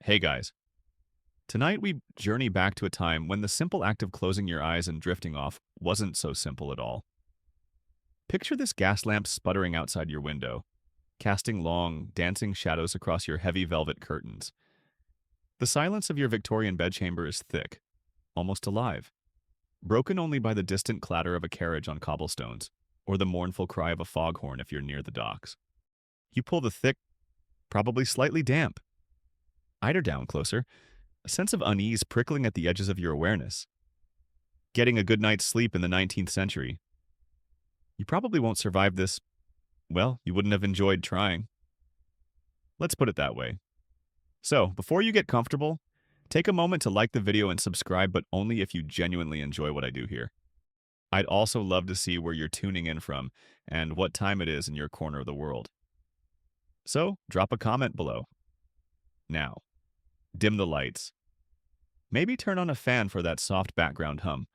Hey guys, tonight we journey back to a time when the simple act of closing your eyes and drifting off wasn't so simple at all. Picture this gas lamp sputtering outside your window, casting long, dancing shadows across your heavy velvet curtains. The silence of your Victorian bedchamber is thick, almost alive, broken only by the distant clatter of a carriage on cobblestones, or the mournful cry of a foghorn if you're near the docks. You pull the thick, probably slightly damp, eider down closer, a sense of unease prickling at the edges of your awareness. Getting a good night's sleep in the 19th century. You probably won't survive this. Well, you wouldn't have enjoyed trying. Let's put it that way. So, before you get comfortable, take a moment to like the video and subscribe, but only if you genuinely enjoy what I do here. I'd also love to see where you're tuning in from and what time it is in your corner of the world. So, drop a comment below. Now, dim the lights. Maybe turn on a fan for that soft background hum,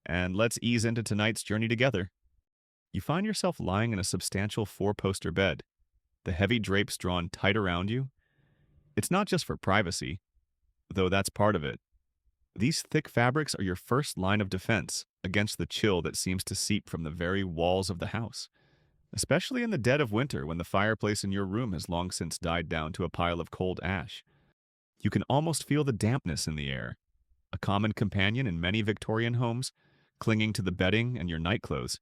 and let's ease into tonight's journey together. You find yourself lying in a substantial four-poster bed, the heavy drapes drawn tight around you. It's not just for privacy, though that's part of it. These thick fabrics are your first line of defense against the chill that seems to seep from the very walls of the house, especially in the dead of winter when the fireplace in your room has long since died down to a pile of cold ash. You can almost feel the dampness in the air, a common companion in many Victorian homes, clinging to the bedding and your nightclothes.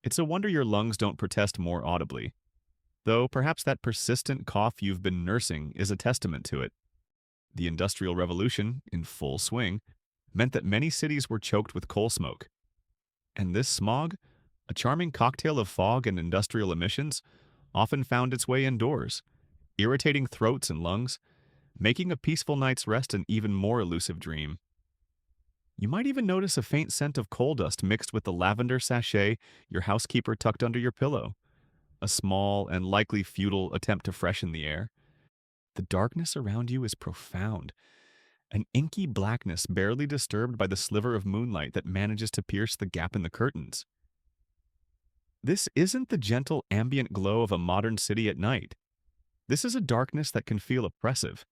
It's a wonder your lungs don't protest more audibly, though perhaps that persistent cough you've been nursing is a testament to it. The Industrial Revolution, in full swing, meant that many cities were choked with coal smoke. And this smog, a charming cocktail of fog and industrial emissions, often found its way indoors, irritating throats and lungs, making a peaceful night's rest an even more elusive dream. You might even notice a faint scent of coal dust mixed with the lavender sachet your housekeeper tucked under your pillow, a small and likely futile attempt to freshen the air. The darkness around you is profound, an inky blackness barely disturbed by the sliver of moonlight that manages to pierce the gap in the curtains. This isn't the gentle ambient glow of a modern city at night. This is a darkness that can feel oppressive,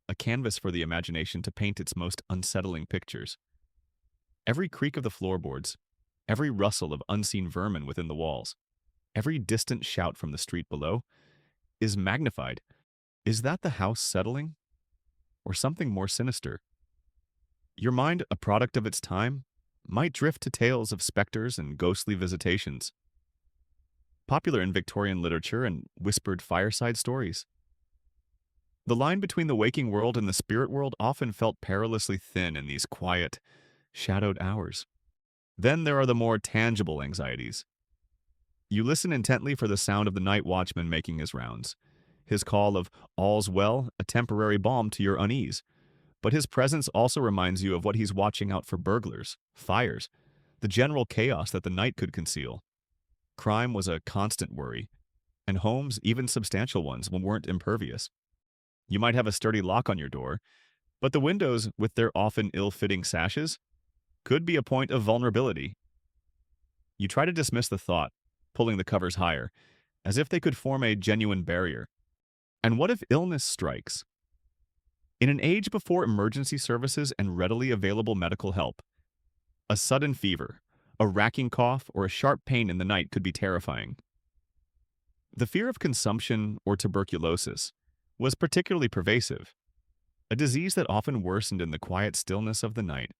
a canvas for the imagination to paint its most unsettling pictures. Every creak of the floorboards, every rustle of unseen vermin within the walls, every distant shout from the street below is magnified. Is that the house settling? Or something more sinister? Your mind, a product of its time, might drift to tales of specters and ghostly visitations, popular in Victorian literature and whispered fireside stories. The line between the waking world and the spirit world often felt perilously thin in these quiet, shadowed hours. Then there are the more tangible anxieties. You listen intently for the sound of the night watchman making his rounds, his call of "all's well," a temporary balm to your unease. But his presence also reminds you of what he's watching out for: burglars, fires, the general chaos that the night could conceal. Crime was a constant worry, and homes, even substantial ones, weren't impervious. You might have a sturdy lock on your door, but the windows, with their often ill-fitting sashes, could be a point of vulnerability. You try to dismiss the thought, pulling the covers higher, as if they could form a genuine barrier. And what if illness strikes? In an age before emergency services and readily available medical help, a sudden fever, a racking cough, or a sharp pain in the night could be terrifying. The fear of consumption or tuberculosis was particularly pervasive, a disease that often worsened in the quiet stillness of the night,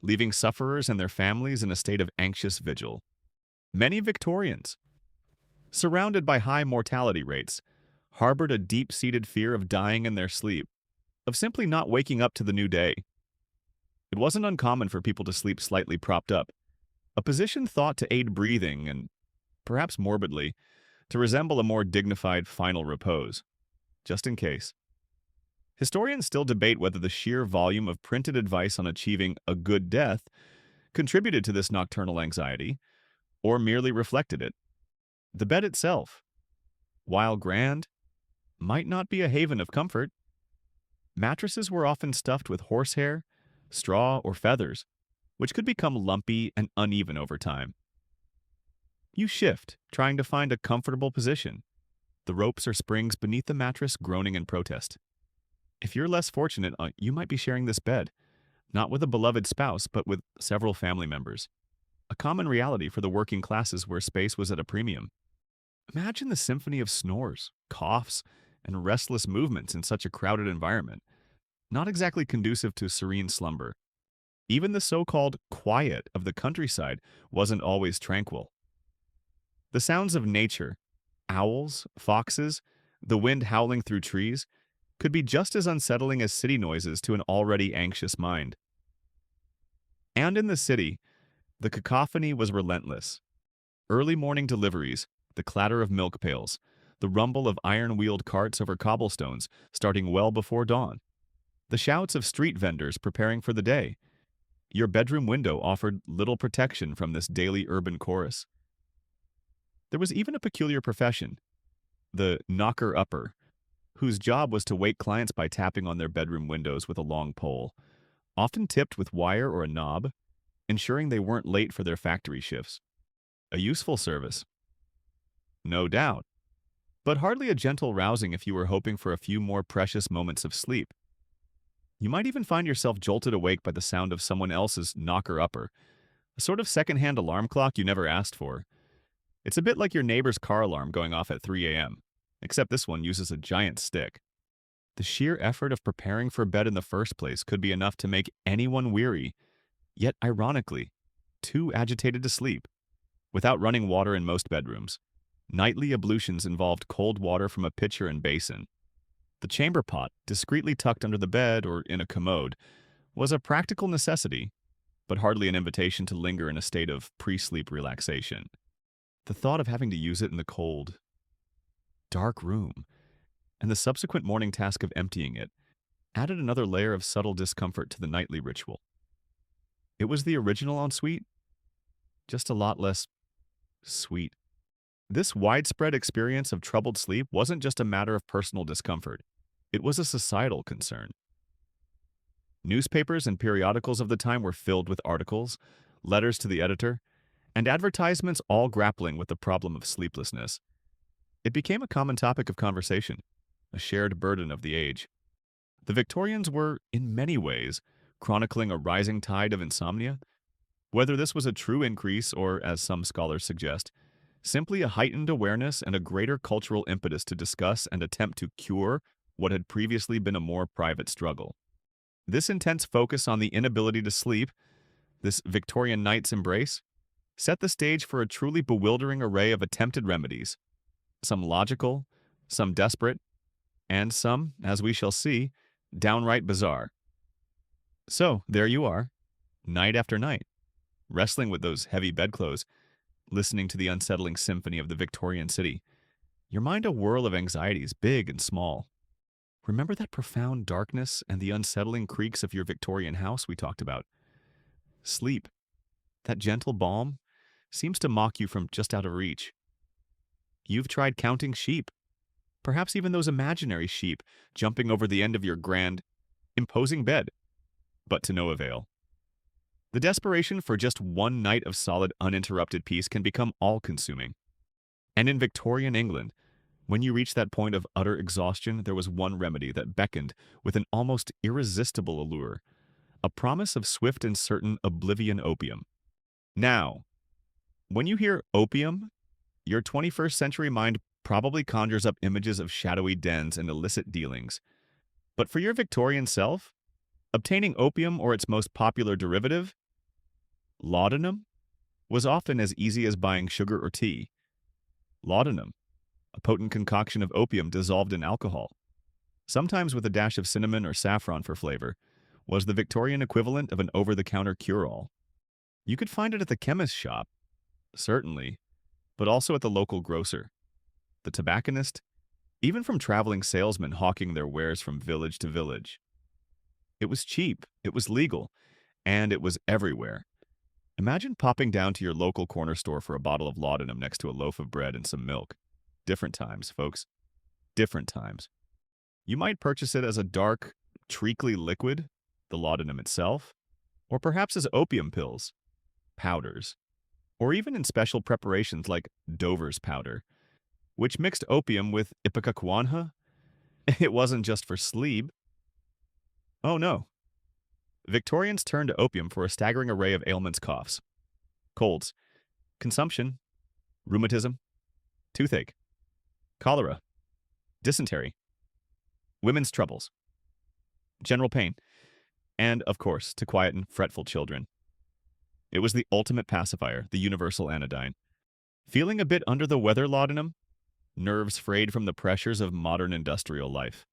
leaving sufferers and their families in a state of anxious vigil. Many Victorians, surrounded by high mortality rates, harbored a deep-seated fear of dying in their sleep, of simply not waking up to the new day. It wasn't uncommon for people to sleep slightly propped up, a position thought to aid breathing and, perhaps morbidly, to resemble a more dignified final repose, just in case. Historians still debate whether the sheer volume of printed advice on achieving a good death contributed to this nocturnal anxiety, or merely reflected it. The bed itself, while grand, might not be a haven of comfort. Mattresses were often stuffed with horsehair, straw, or feathers, which could become lumpy and uneven over time. You shift, trying to find a comfortable position, the ropes or springs beneath the mattress groaning in protest. If you're less fortunate, you might be sharing this bed, not with a beloved spouse, but with several family members. A common reality for the working classes where space was at a premium. Imagine the symphony of snores, coughs, and restless movements in such a crowded environment, not exactly conducive to serene slumber. Even the so-called quiet of the countryside wasn't always tranquil. The sounds of nature, owls, foxes, the wind howling through trees, could be just as unsettling as city noises to an already anxious mind. And in the city, the cacophony was relentless. Early morning deliveries, the clatter of milk pails, the rumble of iron-wheeled carts over cobblestones starting well before dawn, the shouts of street vendors preparing for the day. Your bedroom window offered little protection from this daily urban chorus. There was even a peculiar profession, the knocker-upper, whose job was to wake clients by tapping on their bedroom windows with a long pole, often tipped with wire or a knob, ensuring they weren't late for their factory shifts. A useful service, no doubt, but hardly a gentle rousing if you were hoping for a few more precious moments of sleep. You might even find yourself jolted awake by the sound of someone else's knocker-upper, a sort of second-hand alarm clock you never asked for. It's a bit like your neighbor's car alarm going off at 3 a.m., except this one uses a giant stick. The sheer effort of preparing for bed in the first place could be enough to make anyone weary, yet ironically, too agitated to sleep. Without running water in most bedrooms, nightly ablutions involved cold water from a pitcher and basin. The chamber pot, discreetly tucked under the bed or in a commode, was a practical necessity, but hardly an invitation to linger in a state of pre-sleep relaxation. The thought of having to use it in the cold, dark room, and the subsequent morning task of emptying it, added another layer of subtle discomfort to the nightly ritual. It was the original ensuite, just a lot less sweet. This widespread experience of troubled sleep wasn't just a matter of personal discomfort. It was a societal concern. Newspapers and periodicals of the time were filled with articles, letters to the editor, and advertisements all grappling with the problem of sleeplessness. It became a common topic of conversation, a shared burden of the age. The Victorians were, in many ways, chronicling a rising tide of insomnia. Whether this was a true increase or, as some scholars suggest, simply a heightened awareness and a greater cultural impetus to discuss and attempt to cure what had previously been a more private struggle. This intense focus on the inability to sleep, this Victorian night's embrace, set the stage for a truly bewildering array of attempted remedies, some logical, some desperate, and some, as we shall see, downright bizarre. So, there you are, night after night, wrestling with those heavy bedclothes, listening to the unsettling symphony of the Victorian city, your mind a whirl of anxieties, big and small. Remember that profound darkness and the unsettling creaks of your Victorian house we talked about? Sleep, that gentle balm, seems to mock you from just out of reach. You've tried counting sheep, perhaps even those imaginary sheep jumping over the end of your grand, imposing bed, but to no avail. The desperation for just one night of solid, uninterrupted peace can become all-consuming. And in Victorian England, when you reached that point of utter exhaustion, there was one remedy that beckoned with an almost irresistible allure, a promise of swift and certain oblivion opium. Now, when you hear opium, your 21st century mind probably conjures up images of shadowy dens and illicit dealings. But for your Victorian self, obtaining opium or its most popular derivative, laudanum, was often as easy as buying sugar or tea. Laudanum, a potent concoction of opium dissolved in alcohol, sometimes with a dash of cinnamon or saffron for flavor, was the Victorian equivalent of an over-the-counter cure-all. You could find it at the chemist's shop, certainly, but also at the local grocer, the tobacconist, even from traveling salesmen hawking their wares from village to village. It was cheap, it was legal, and it was everywhere. Imagine popping down to your local corner store for a bottle of laudanum next to a loaf of bread and some milk. Different times, folks. Different times. You might purchase it as a dark, treacly liquid, the laudanum itself, or perhaps as opium pills, powders, or even in special preparations like Dover's powder, which mixed opium with ipecacuanha. It wasn't just for sleep. Oh no. Victorians turned to opium for a staggering array of ailments coughs, colds, consumption, rheumatism, toothache, cholera, dysentery, women's troubles, general pain, and, of course, to quieten fretful children. It was the ultimate pacifier, the universal anodyne. Feeling a bit under the weather, laudanum? Nerves frayed from the pressures of modern industrial life.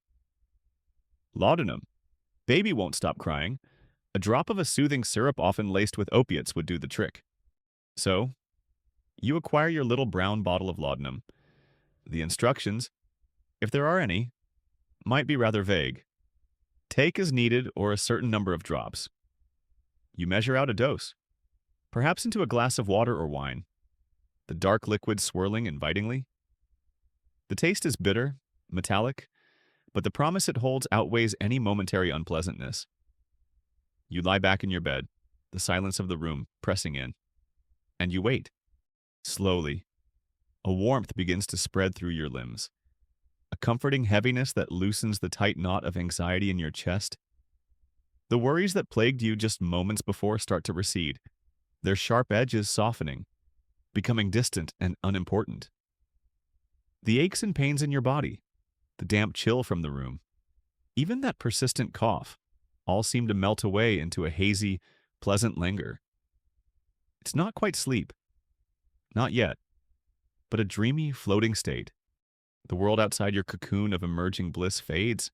Laudanum. Baby won't stop crying. A drop of a soothing syrup often laced with opiates would do the trick. So, you acquire your little brown bottle of laudanum. The instructions, if there are any, might be rather vague. Take as needed or a certain number of drops. You measure out a dose, perhaps into a glass of water or wine, the dark liquid swirling invitingly. The taste is bitter, metallic, but the promise it holds outweighs any momentary unpleasantness. You lie back in your bed, the silence of the room pressing in, and you wait. Slowly, a warmth begins to spread through your limbs, a comforting heaviness that loosens the tight knot of anxiety in your chest. The worries that plagued you just moments before start to recede, their sharp edges softening, becoming distant and unimportant. The aches and pains in your body, the damp chill from the room, even that persistent cough, all seem to melt away into a hazy, pleasant languor. It's not quite sleep. Not yet. But a dreamy, floating state. The world outside your cocoon of emerging bliss fades.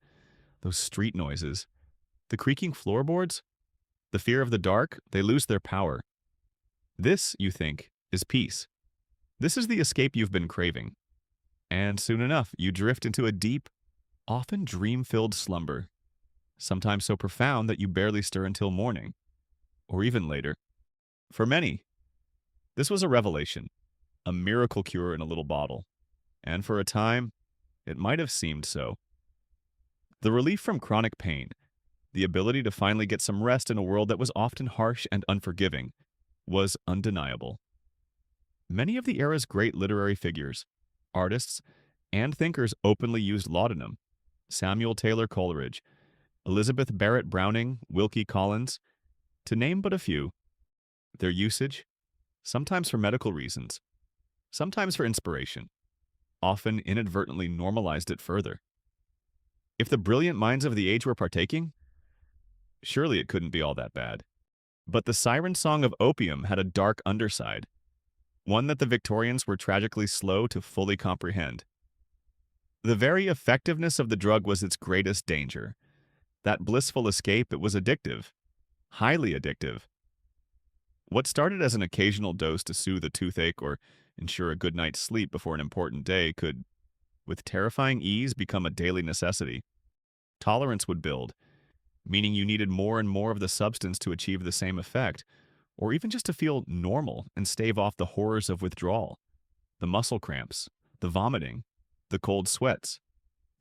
Those street noises, the creaking floorboards, the fear of the dark, they lose their power. This, you think, is peace. This is the escape you've been craving. And soon enough, you drift into a deep, often dream-filled slumber, sometimes so profound that you barely stir until morning, or even later. For many, this was a revelation, a miracle cure in a little bottle, and for a time, it might have seemed so. The relief from chronic pain, the ability to finally get some rest in a world that was often harsh and unforgiving, was undeniable. Many of the era's great literary figures, artists, and thinkers openly used laudanum. Samuel Taylor Coleridge, Elizabeth Barrett Browning, Wilkie Collins, to name but a few. Their usage, sometimes for medical reasons, sometimes for inspiration, often inadvertently normalized it further. If the brilliant minds of the age were partaking, surely it couldn't be all that bad. But the siren song of opium had a dark underside, one that the Victorians were tragically slow to fully comprehend. The very effectiveness of the drug was its greatest danger. That blissful escape, it was addictive, highly addictive. What started as an occasional dose to soothe a toothache or ensure a good night's sleep before an important day could, with terrifying ease, become a daily necessity. Tolerance would build, meaning you needed more and more of the substance to achieve the same effect, or even just to feel normal and stave off the horrors of withdrawal, the muscle cramps, the vomiting, the cold sweats,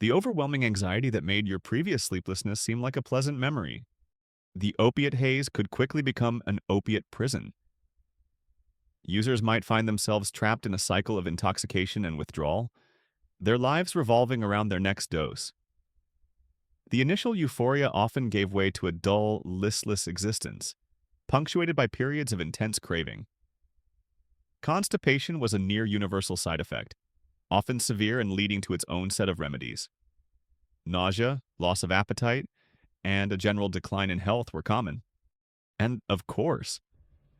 the overwhelming anxiety that made your previous sleeplessness seem like a pleasant memory. The opiate haze could quickly become an opiate prison. Users might find themselves trapped in a cycle of intoxication and withdrawal, their lives revolving around their next dose. The initial euphoria often gave way to a dull, listless existence, punctuated by periods of intense craving. Constipation was a near-universal side effect, often severe and leading to its own set of remedies. Nausea, loss of appetite, and a general decline in health were common. And, of course,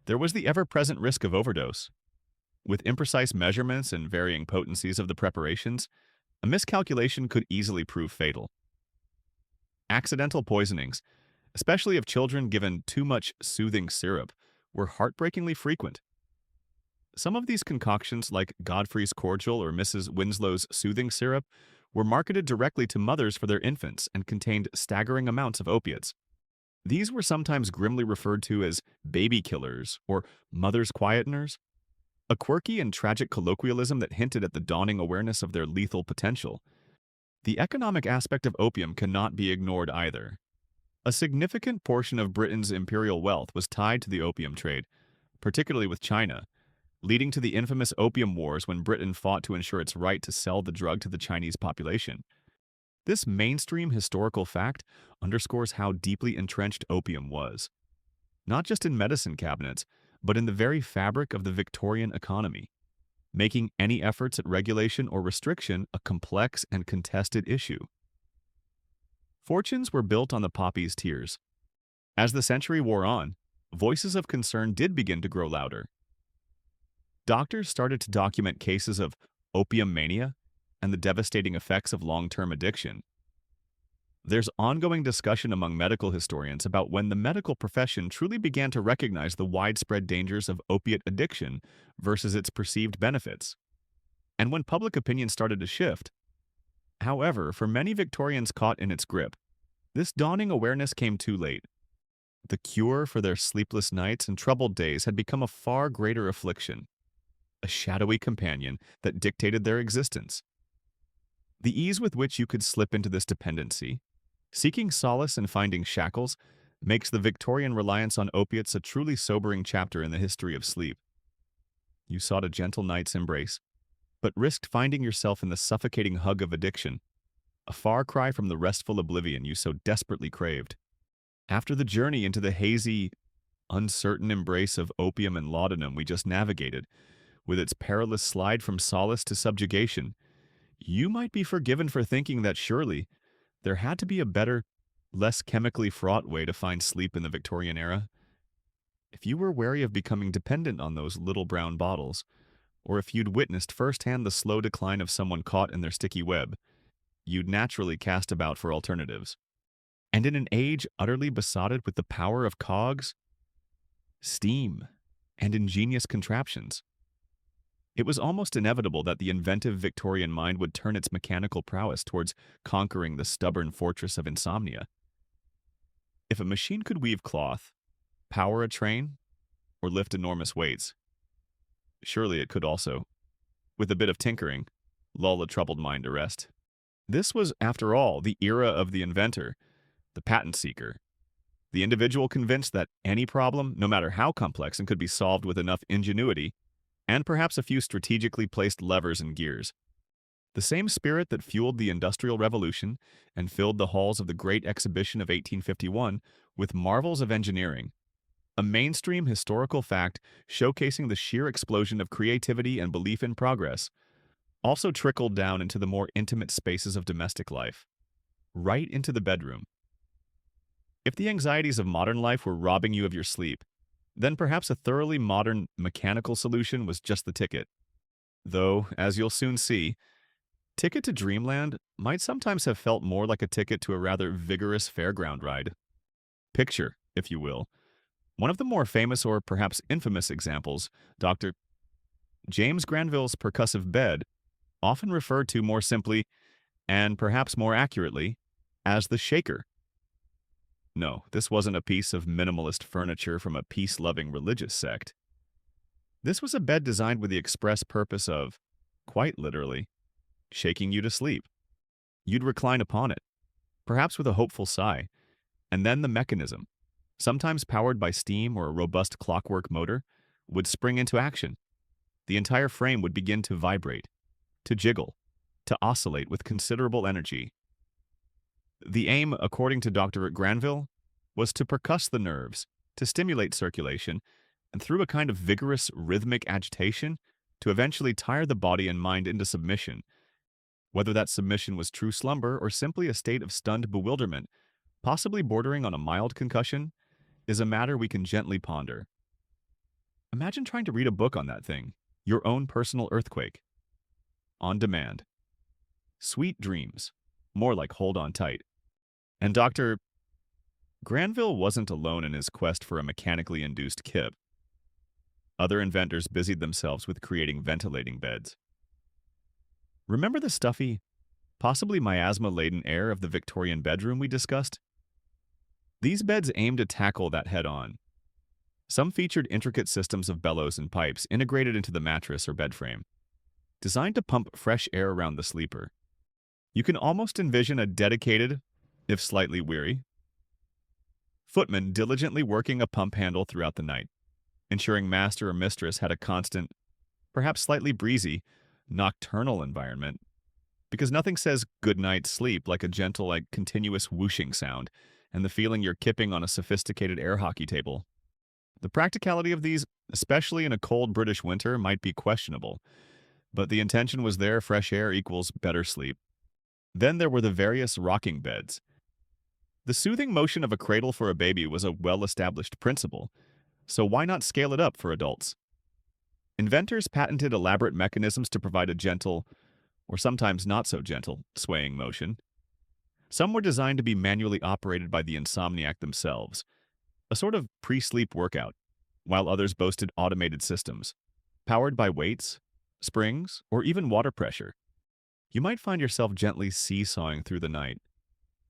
there was the ever-present risk of overdose. With imprecise measurements and varying potencies of the preparations, a miscalculation could easily prove fatal. Accidental poisonings, especially of children given too much soothing syrup, were heartbreakingly frequent. Some of these concoctions, like Godfrey's cordial or Mrs. Winslow's soothing syrup, were marketed directly to mothers for their infants and contained staggering amounts of opiates. These were sometimes grimly referred to as baby killers or mother's quieteners, a quirky and tragic colloquialism that hinted at the dawning awareness of their lethal potential. The economic aspect of opium cannot be ignored either. A significant portion of Britain's imperial wealth was tied to the opium trade, particularly with China, leading to the infamous Opium Wars when Britain fought to ensure its right to sell the drug to the Chinese population. This mainstream historical fact underscores how deeply entrenched opium was, not just in medicine cabinets, but in the very fabric of the Victorian economy, making any efforts at regulation or restriction a complex and contested issue. Fortunes were built on the poppy's tears. As the century wore on, voices of concern did begin to grow louder. Doctors started to document cases of opium mania and the devastating effects of long-term addiction. There's ongoing discussion among medical historians about when the medical profession truly began to recognize the widespread dangers of opiate addiction versus its perceived benefits, and when public opinion started to shift. However, for many Victorians caught in its grip, this dawning awareness came too late. The cure for their sleepless nights and troubled days had become a far greater affliction, a shadowy companion that dictated their existence. The ease with which you could slip into this dependency, seeking solace and finding shackles, makes the Victorian reliance on opiates a truly sobering chapter in the history of sleep. You sought a gentle night's embrace, but risked finding yourself in the suffocating hug of addiction, a far cry from the restful oblivion you so desperately craved. After the journey into the hazy, uncertain embrace of opium and laudanum we just navigated, with its perilous slide from solace to subjugation, you might be forgiven for thinking that surely there had to be a better, less chemically fraught way to find sleep in the Victorian era. If you were wary of becoming dependent on those little brown bottles, or if you'd witnessed firsthand the slow decline of someone caught in their sticky web, you'd naturally cast about for alternatives. And in an age utterly besotted with the power of cogs, steam, and ingenious contraptions, it was almost inevitable that the inventive Victorian mind would turn its mechanical prowess towards conquering the stubborn fortress of insomnia. If a machine could weave cloth, power a train, or lift enormous weights, surely it could also, with a bit of tinkering, lull a troubled mind to rest. This was, after all, the era of the inventor, the patent seeker, the individual convinced that any problem, no matter how complex and could be solved with enough ingenuity, and perhaps a few strategically placed levers and gears. The same spirit that fueled the Industrial Revolution and filled the halls of the Great Exhibition of 1851 with marvels of engineering, a mainstream historical fact showcasing the sheer explosion of creativity and belief in progress, also trickled down into the more intimate spaces of domestic life, right into the bedroom. If the anxieties of modern life were robbing you of your sleep, then perhaps a thoroughly modern mechanical solution was just the ticket. Though, as you'll soon see, Ticket to Dreamland might sometimes have felt more like a ticket to a rather vigorous fairground ride. Picture, if you will, one of the more famous or perhaps infamous examples, Dr. James Granville's percussive bed, often referred to more simply, and perhaps more accurately, as the shaker. No, this wasn't a piece of minimalist furniture from a peace-loving religious sect. This was a bed designed with the express purpose of, quite literally, shaking you to sleep. You'd recline upon it, perhaps with a hopeful sigh, and then the mechanism, sometimes powered by steam or a robust clockwork motor, would spring into action. The entire frame would begin to vibrate, to jiggle, to oscillate with considerable energy. The aim, according to Dr. Granville, was to percuss the nerves, to stimulate circulation, and through a kind of vigorous rhythmic agitation, to eventually tire the body and mind into submission. Whether that submission was true slumber or simply a state of stunned bewilderment, possibly bordering on a mild concussion, is a matter we can gently ponder. Imagine trying to read a book on that thing, your own personal earthquake. On demand. Sweet dreams, more like hold on tight. And Dr. Granville wasn't alone in his quest for a mechanically induced kip. Other inventors busied themselves with creating ventilating beds. Remember the stuffy, possibly miasma-laden air of the Victorian bedroom we discussed? These beds aimed to tackle that head-on. Some featured intricate systems of bellows and pipes integrated into the mattress or bed frame, designed to pump fresh air around the sleeper. You can almost envision a dedicated, if slightly weary, footman diligently working a pump handle throughout the night, ensuring master or mistress had a constant, perhaps slightly breezy, nocturnal environment. because nothing says good night sleep like a gentle, continuous whooshing sound, and the feeling you're kipping on a sophisticated air hockey table. The practicality of these, especially in a cold British winter, might be questionable, but the intention was there: fresh air equals better sleep. Then there were the various rocking beds. The soothing motion of a cradle for a baby was a well-established principle, so why not scale it up for adults? Inventors patented elaborate mechanisms to provide a gentle, or sometimes not so gentle, swaying motion. Some were designed to be manually operated by the insomniac themselves, a sort of pre-sleep workout, while others boasted automated systems, powered by weights, springs, or even water pressure. You might find yourself gently seesawing through the night,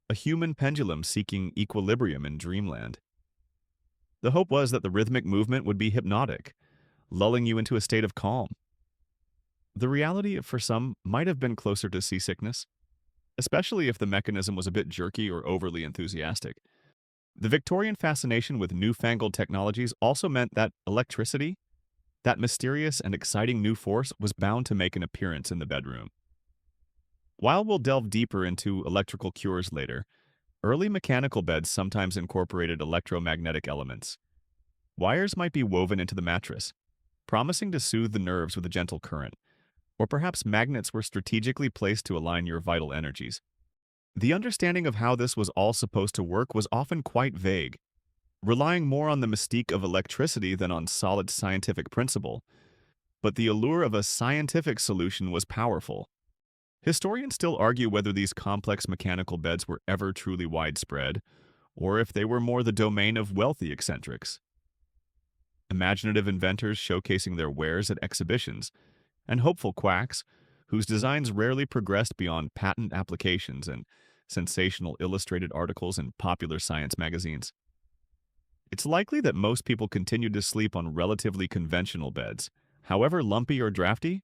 a human pendulum seeking equilibrium in dreamland. The hope was that the rhythmic movement would be hypnotic, lulling you into a state of calm. The reality for some might have been closer to seasickness, especially if the mechanism was a bit jerky or overly enthusiastic. The Victorian fascination with newfangled technologies also meant that electricity, that mysterious and exciting new force, was bound to make an appearance in the bedroom. While we'll delve deeper into electrical cures later, early mechanical beds sometimes incorporated electromagnetic elements. Wires might be woven into the mattress, promising to soothe the nerves with a gentle current, or perhaps magnets were strategically placed to align your vital energies. The understanding of how this was all supposed to work was often quite vague, relying more on the mystique of electricity than on solid scientific principle. But the allure of a scientific solution was powerful. Historians still argue whether these complex mechanical beds were ever truly widespread, or if they were more the domain of wealthy eccentrics. Imaginative inventors showcasing their wares at exhibitions, and hopeful quacks whose designs rarely progressed beyond patent applications and sensational illustrated articles in popular science magazines. It's likely that most people continued to sleep on relatively conventional beds, however lumpy or drafty,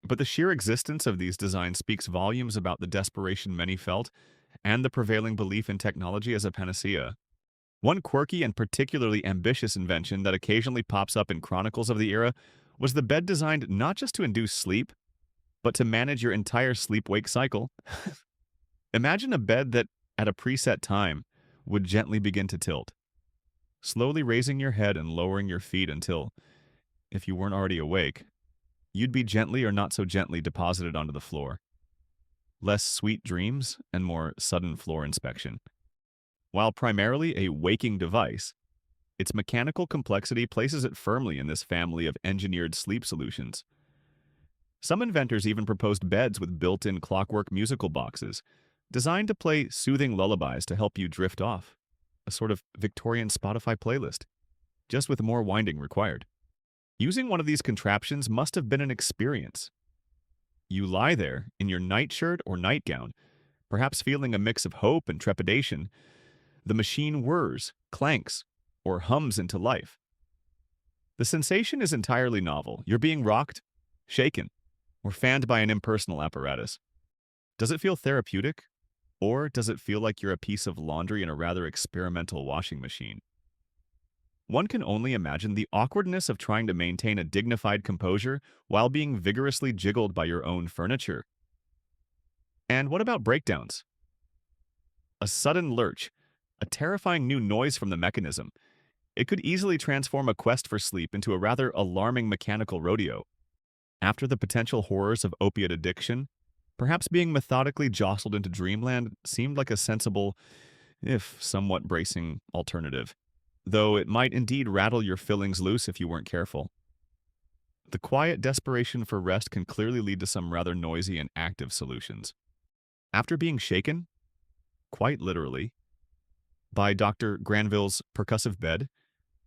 but the sheer existence of these designs speaks volumes about the desperation many felt and the prevailing belief in technology as a panacea. One quirky and particularly ambitious invention that occasionally pops up in chronicles of the era was the bed designed not just to induce sleep, but to manage your entire sleep-wake cycle. Imagine a bed that, at a preset time, would gently begin to tilt, slowly raising your head and lowering your feet until, if you weren't already awake, you'd be gently or not so gently deposited onto the floor. Less sweet dreams and more sudden floor inspection. While primarily a waking device, its mechanical complexity places it firmly in this family of engineered sleep solutions. Some inventors even proposed beds with built-in clockwork musical boxes, designed to play soothing lullabies to help you drift off, a sort of Victorian Spotify playlist, just with more winding required. Using one of these contraptions must have been an experience. You lie there in your nightshirt or nightgown, perhaps feeling a mix of hope and trepidation. The machine whirs, clanks, or hums into life. The sensation is entirely novel. You're being rocked, shaken, or fanned by an impersonal apparatus. Does it feel therapeutic? Or does it feel like you're a piece of laundry in a rather experimental washing machine? One can only imagine the awkwardness of trying to maintain a dignified composure while being vigorously jiggled by your own furniture. And what about breakdowns? A sudden lurch, a terrifying new noise from the mechanism. It could easily transform a quest for sleep into a rather alarming mechanical rodeo. After the potential horrors of opiate addiction, perhaps being methodically jostled into dreamland seemed like a sensible, if somewhat bracing, alternative, though it might indeed rattle your fillings loose if you weren't careful. The quiet desperation for rest can clearly lead to some rather noisy and active solutions. After being shaken, quite literally, by Dr. Granville's percussive bed,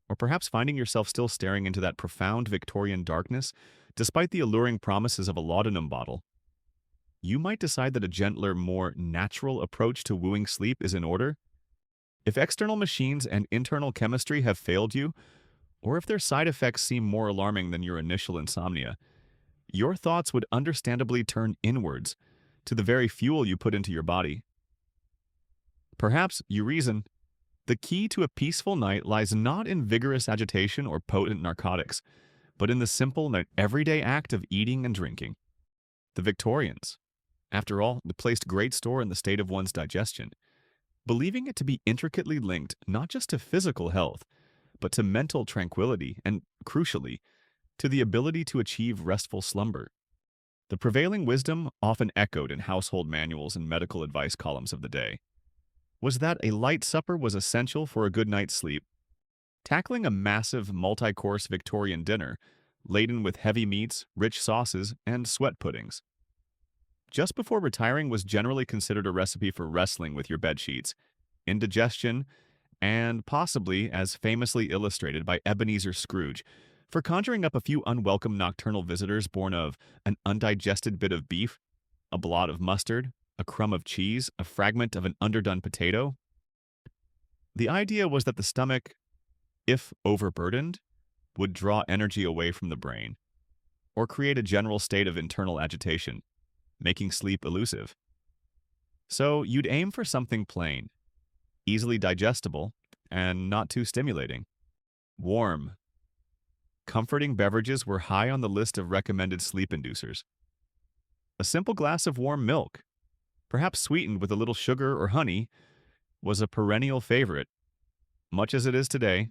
or perhaps finding yourself still staring into that profound Victorian darkness, despite the alluring promises of a laudanum bottle, you might decide that a gentler, more natural approach to wooing sleep is in order. If external machines and internal chemistry have failed you, or if their side effects seem more alarming than your initial insomnia, your thoughts would understandably turn inwards, to the very fuel you put into your body. Perhaps, you reason, the key to a peaceful night lies not in vigorous agitation or potent narcotics, but in the simple and everyday act of eating and drinking. The Victorians, After all, it placed great store in the state of one's digestion, believing it to be intricately linked not just to physical health, but to mental tranquility and, crucially, to the ability to achieve restful slumber. The prevailing wisdom, often echoed in household manuals and medical advice columns of the day, was that a light supper was essential for a good night's sleep. Tackling a massive multi-course Victorian dinner, laden with heavy meats, rich sauces, and sweat puddings. Just before retiring was generally considered a recipe for wrestling with your bed sheets, indigestion, and possibly, as famously illustrated by Ebenezer Scrooge, for conjuring up a few unwelcome nocturnal visitors born of an undigested bit of beef, a blot of mustard, a crumb of cheese, a fragment of an underdone potato. The idea was that the stomach, if overburdened, would draw energy away from the brain, or create a general state of internal agitation, making sleep elusive. So you'd aim for something plain, easily digestible, and not too stimulating. Warm, comforting beverages were high on the list of recommended sleep inducers. A simple glass of warm milk, perhaps sweetened with a little sugar or honey, was a perennial favorite, much as it is today.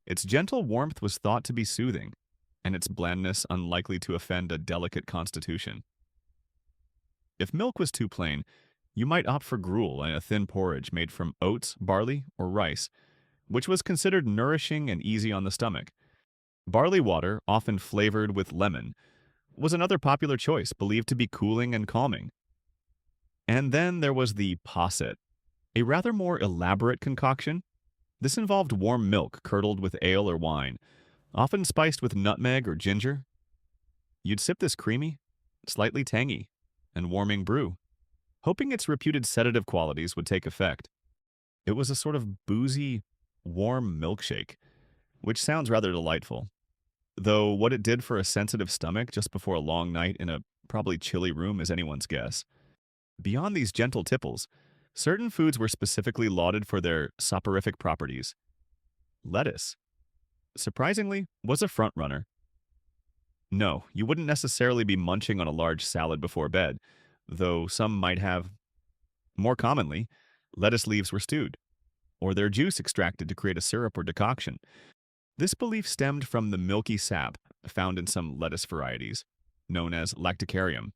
Its gentle warmth was thought to be soothing, and its blandness unlikely to offend a delicate constitution. If milk was too plain, you might opt for gruel and a thin porridge made from oats, barley, or rice, which was considered nourishing and easy on the stomach. Barley water, often flavored with lemon, was another popular choice, believed to be cooling and calming. And then there was the posset, a rather more elaborate concoction. This involved warm milk curdled with ale or wine, often spiced with nutmeg or ginger. You'd sip this creamy, slightly tangy, and warming brew, hoping its reputed sedative qualities would take effect. It was a sort of boozy, warm milkshake, which sounds rather delightful. Though what it did for a sensitive stomach just before a long night in a probably chilly room is anyone's guess. Beyond these gentle tipples, certain foods were specifically lauded for their soporific properties. Lettuce, surprisingly, was a frontrunner. No, you wouldn't necessarily be munching on a large salad before bed, though some might have. More commonly, lettuce leaves were stewed, or their juice extracted to create a syrup or decoction. This belief stemmed from the milky sap found in some lettuce varieties, known as lacticarium,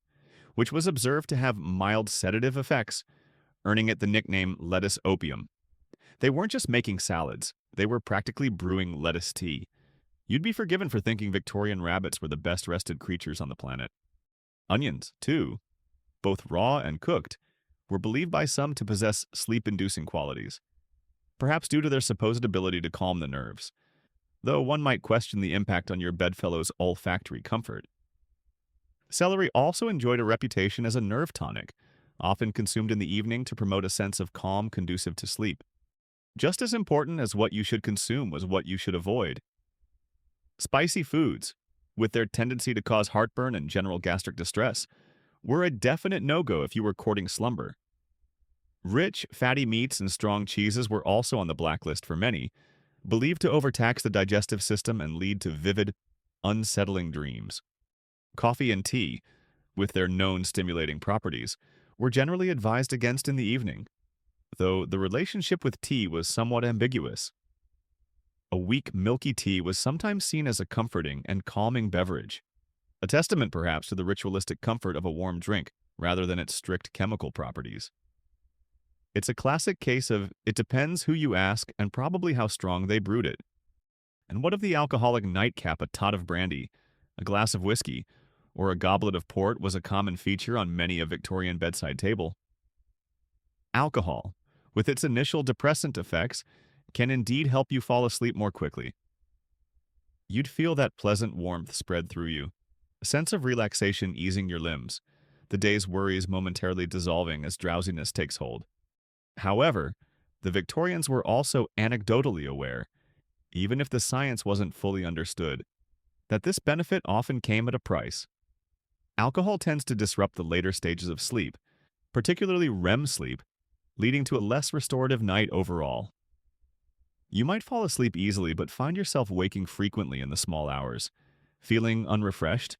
which was observed to have mild sedative effects, earning it the nickname lettuce opium. They weren't just making salads, they were practically brewing lettuce tea. You'd be forgiven for thinking Victorian rabbits were the best rested creatures on the planet. Onions, too, both raw and cooked, were believed by some to possess sleep-inducing qualities, perhaps due to their supposed ability to calm the nerves, though one might question the impact on your bedfellow's olfactory comfort. Celery also enjoyed a reputation as a nerve tonic, often consumed in the evening to promote a sense of calm conducive to sleep. Just as important as what you should consume was what you should avoid. Spicy foods, with their tendency to cause heartburn and general gastric distress, were a definite no-go if you were courting slumber. Rich, fatty meats and strong cheeses were also on the blacklist for many, believed to overtax the digestive system and lead to vivid, unsettling dreams. Coffee and tea, with their known stimulating properties, were generally advised against in the evening, though the relationship with tea was somewhat ambiguous. A weak, milky tea was sometimes seen as a comforting and calming beverage, a testament perhaps to the ritualistic comfort of a warm drink rather than its strict chemical properties. It's a classic case of it depends who you ask and probably how strong they brewed it. And what of the alcoholic nightcap? A tot of brandy, a glass of whiskey, or a goblet of port was a common feature on many a Victorian bedside table. Alcohol, with its initial depressant effects, can indeed help you fall asleep more quickly. You'd feel that pleasant warmth spread through you, a sense of relaxation easing your limbs, the day's worries momentarily dissolving as drowsiness takes hold. However, the Victorians were also anecdotally aware, even if the science wasn't fully understood, that this benefit often came at a price. Alcohol tends to disrupt the later stages of sleep, particularly REM sleep, leading to a less restorative night overall. You might fall asleep easily but find yourself waking frequently in the small hours, feeling unrefreshed.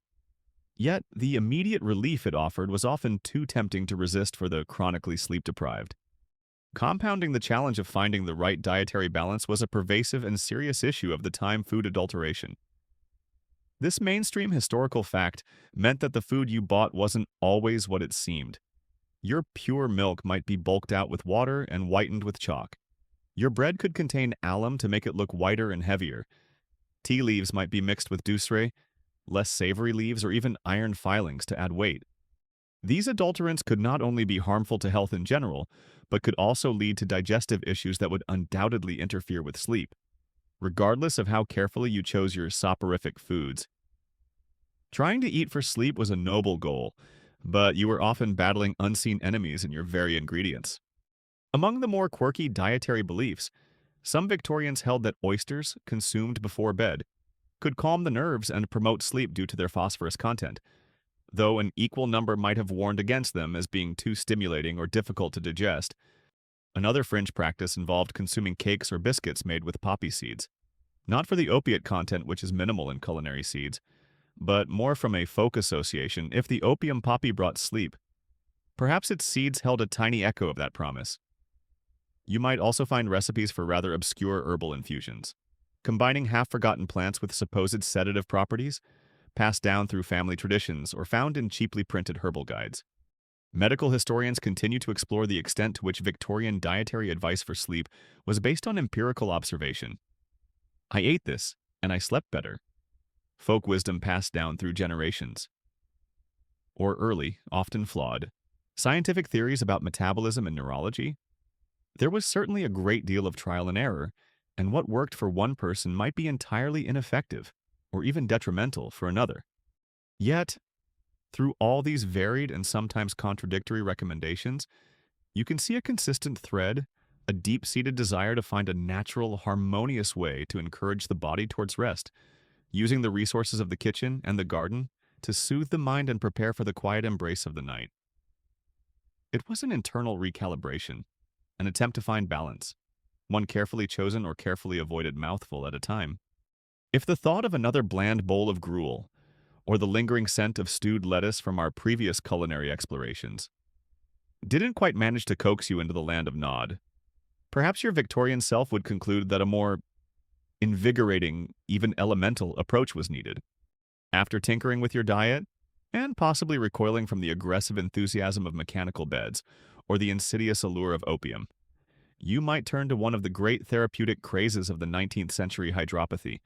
Yet, the immediate relief it offered was often too tempting to resist for the chronically sleep-deprived. Compounding the challenge of finding the right dietary balance was a pervasive and serious issue of the time: food adulteration. This mainstream historical fact meant that the food you bought wasn't always what it seemed. Your pure milk might be bulked out with water and whitened with chalk. Your bread could contain alum to make it look whiter and heavier. Tea leaves might be mixed with douceur, less savory leaves, or even iron filings to add weight. These adulterants could not only be harmful to health in general, but could also lead to digestive issues that would undoubtedly interfere with sleep, regardless of how carefully you chose your soporific foods. Trying to eat for sleep was a noble goal, but you were often battling unseen enemies in your very ingredients. Among the more quirky dietary beliefs, some Victorians held that oysters, consumed before bed, could calm the nerves and promote sleep due to their phosphorus content, though an equal number might have warned against them as being too stimulating or difficult to digest. Another fringe practice involved consuming cakes or biscuits made with poppy seeds, not for the opiate content, which is minimal in culinary seeds, but more from a folk association. If the opium poppy brought sleep, perhaps its seeds held a tiny echo of that promise. You might also find recipes for rather obscure herbal infusions, combining half-forgotten plants with supposed sedative properties, passed down through family traditions or found in cheaply printed herbal guides. Medical historians continue to explore the extent to which Victorian dietary advice for sleep was based on empirical observation. I ate this, and I slept better. Folk wisdom passed down through generations. Or early, often flawed, scientific theories about metabolism and neurology. There was certainly a great deal of trial and error, and what worked for one person might be entirely ineffective, or even detrimental for another. Yet, through all these varied and sometimes contradictory recommendations, you can see a consistent thread, a deep-seated desire to find a natural, harmonious way to encourage the body towards rest, using the resources of the kitchen and the garden to soothe the mind and prepare for the quiet embrace of the night. It was an internal recalibration, an attempt to find balance, one carefully chosen or carefully avoided mouthful at a time. If the thought of another bland bowl of gruel, or the lingering scent of stewed lettuce from our previous culinary explorations, didn't quite manage to coax you into the land of Nod, perhaps your Victorian self would conclude that a more invigorating, even elemental approach was needed. After tinkering with your diet, and possibly recoiling from the aggressive enthusiasm of mechanical beds or the insidious allure of opium, you might turn to one of the great therapeutic crazes of the 19th century: hydropathy,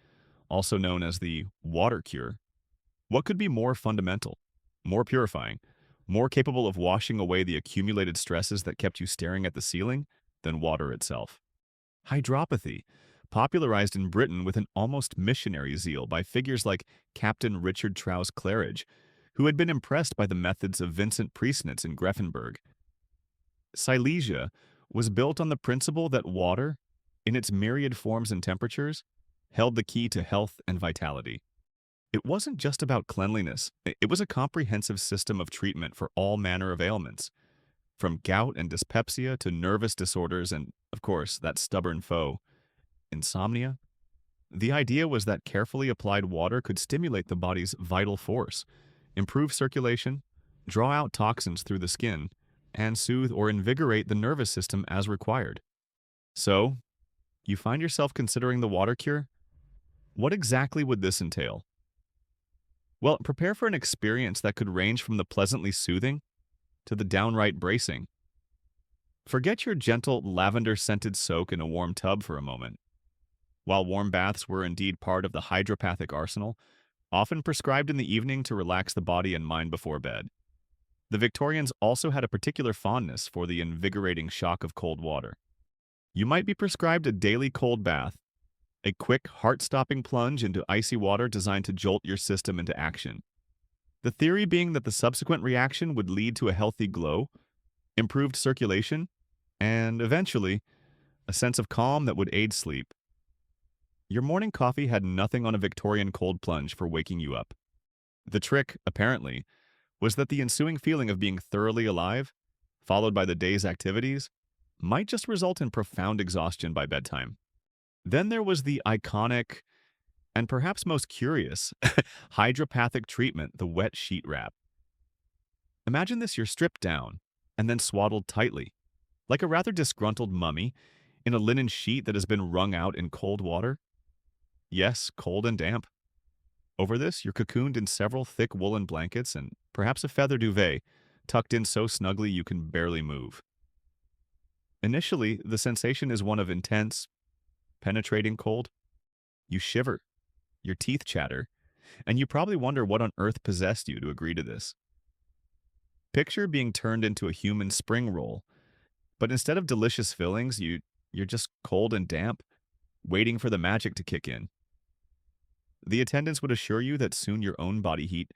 also known as the water cure. What could be more fundamental, more purifying, more capable of washing away the accumulated stresses that kept you staring at the ceiling than water itself? Hydropathy, popularized in Britain with an almost missionary zeal by figures like Captain Richard Trowse Claridge, who had been impressed by the methods of Vincent Priestnitz in Greffenberg. Silesia was built on the principle that water, in its myriad forms and temperatures, held the key to health and vitality. It wasn't just about cleanliness, it was a comprehensive system of treatment for all manner of ailments, from gout and dyspepsia to nervous disorders and, of course, that stubborn foe, insomnia. The idea was that carefully applied water could stimulate the body's vital force, improve circulation, draw out toxins through the skin, and soothe or invigorate the nervous system as required. So, you find yourself considering the water cure? What exactly would this entail? Well, prepare for an experience that could range from the pleasantly soothing to the downright bracing. Forget your gentle lavender-scented soak in a warm tub for a moment. While warm baths were indeed part of the hydropathic arsenal, often prescribed in the evening to relax the body and mind before bed, the Victorians also had a particular fondness for the invigorating shock of cold water. You might be prescribed a daily cold bath, a quick, heart-stopping plunge into icy water designed to jolt your system into action. The theory being that the subsequent reaction would lead to a healthy glow, improved circulation, and, eventually, a sense of calm that would aid sleep. Your morning coffee had nothing on a Victorian cold plunge for waking you up. The trick, apparently, was that the ensuing feeling of being thoroughly alive, followed by the day's activities, might just result in profound exhaustion by bedtime. Then there was the iconic, And perhaps most curious, hydropathic treatment, the wet sheet wrap. Imagine this: you're stripped down and then swaddled tightly, like a rather disgruntled mummy, in a linen sheet that has been wrung out in cold water. Yes, cold and damp. Over this, you're cocooned in several thick woolen blankets and perhaps a feather duvet, tucked in so snugly you can barely move. Initially, the sensation is one of intense, penetrating cold. You shiver, your teeth chatter, and you probably wonder what on earth possessed you to agree to this. Picture being turned into a human spring roll, but instead of delicious fillings, you're just cold and damp, waiting for the magic to kick in. The attendants would assure you that soon your own body heat,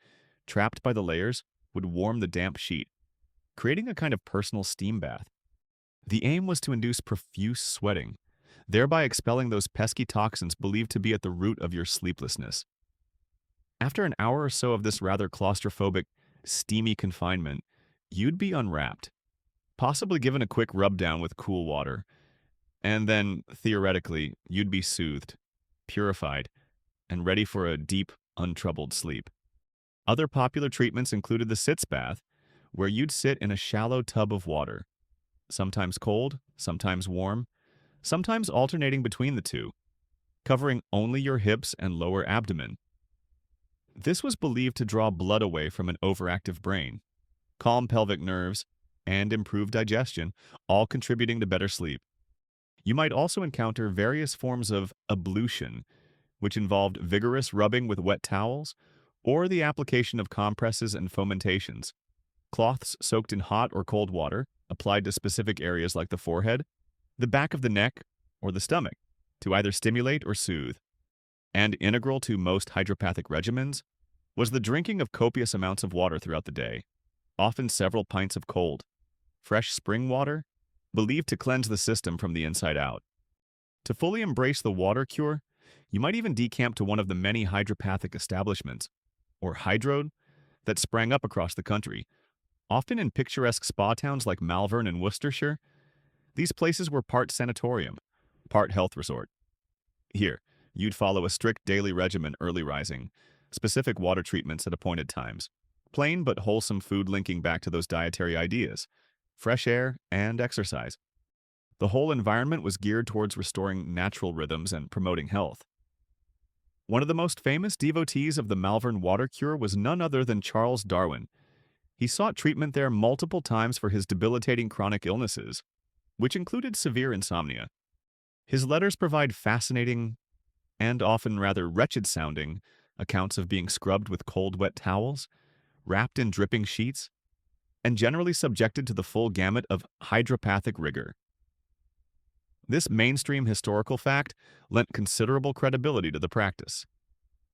trapped by the layers, would warm the damp sheet, creating a kind of personal steam bath. The aim was to induce profuse sweating, thereby expelling those pesky toxins believed to be at the root of your sleeplessness. After an hour or so of this rather claustrophobic, steamy confinement, you'd be unwrapped, possibly given a quick rub down with cool water, and then, theoretically, you'd be soothed, purified, and ready for a deep, untroubled sleep. Other popular treatments included the sitz bath, where you'd sit in a shallow tub of water, sometimes cold, sometimes warm, sometimes alternating between the two, covering only your hips and lower abdomen. This was believed to draw blood away from an overactive brain, calm pelvic nerves, and improve digestion, all contributing to better sleep. You might also encounter various forms of ablution, which involved vigorous rubbing with wet towels or the application of compresses and fomentations, cloths soaked in hot or cold water applied to specific areas like the forehead, the back of the neck, or the stomach, to either stimulate or soothe. And integral to most hydropathic regimens was the drinking of copious amounts of water throughout the day, often several pints of cold, fresh spring water, believed to cleanse the system from the inside out. To fully embrace the water cure, you might even decamp to one of the many hydropathic establishments, or hydroed, that sprang up across the country, often in picturesque spa towns like Malvern and Worcestershire. These places were part sanatorium, part health resort. Here, you'd follow a strict daily regimen: early rising, specific water treatments at appointed times, plain but wholesome food linking back to those dietary ideas, fresh air, and exercise. The whole environment was geared towards restoring natural rhythms and promoting health. One of the most famous devotees of the Malvern water cure was none other than Charles Darwin. He sought treatment there multiple times for his debilitating chronic illnesses, which included severe insomnia. His letters provide fascinating and often rather wretched-sounding accounts of being scrubbed with cold, wet towels, wrapped in dripping sheets, and generally subjected to the full gamut of hydropathic rigor. This mainstream historical fact lent considerable credibility to the practice.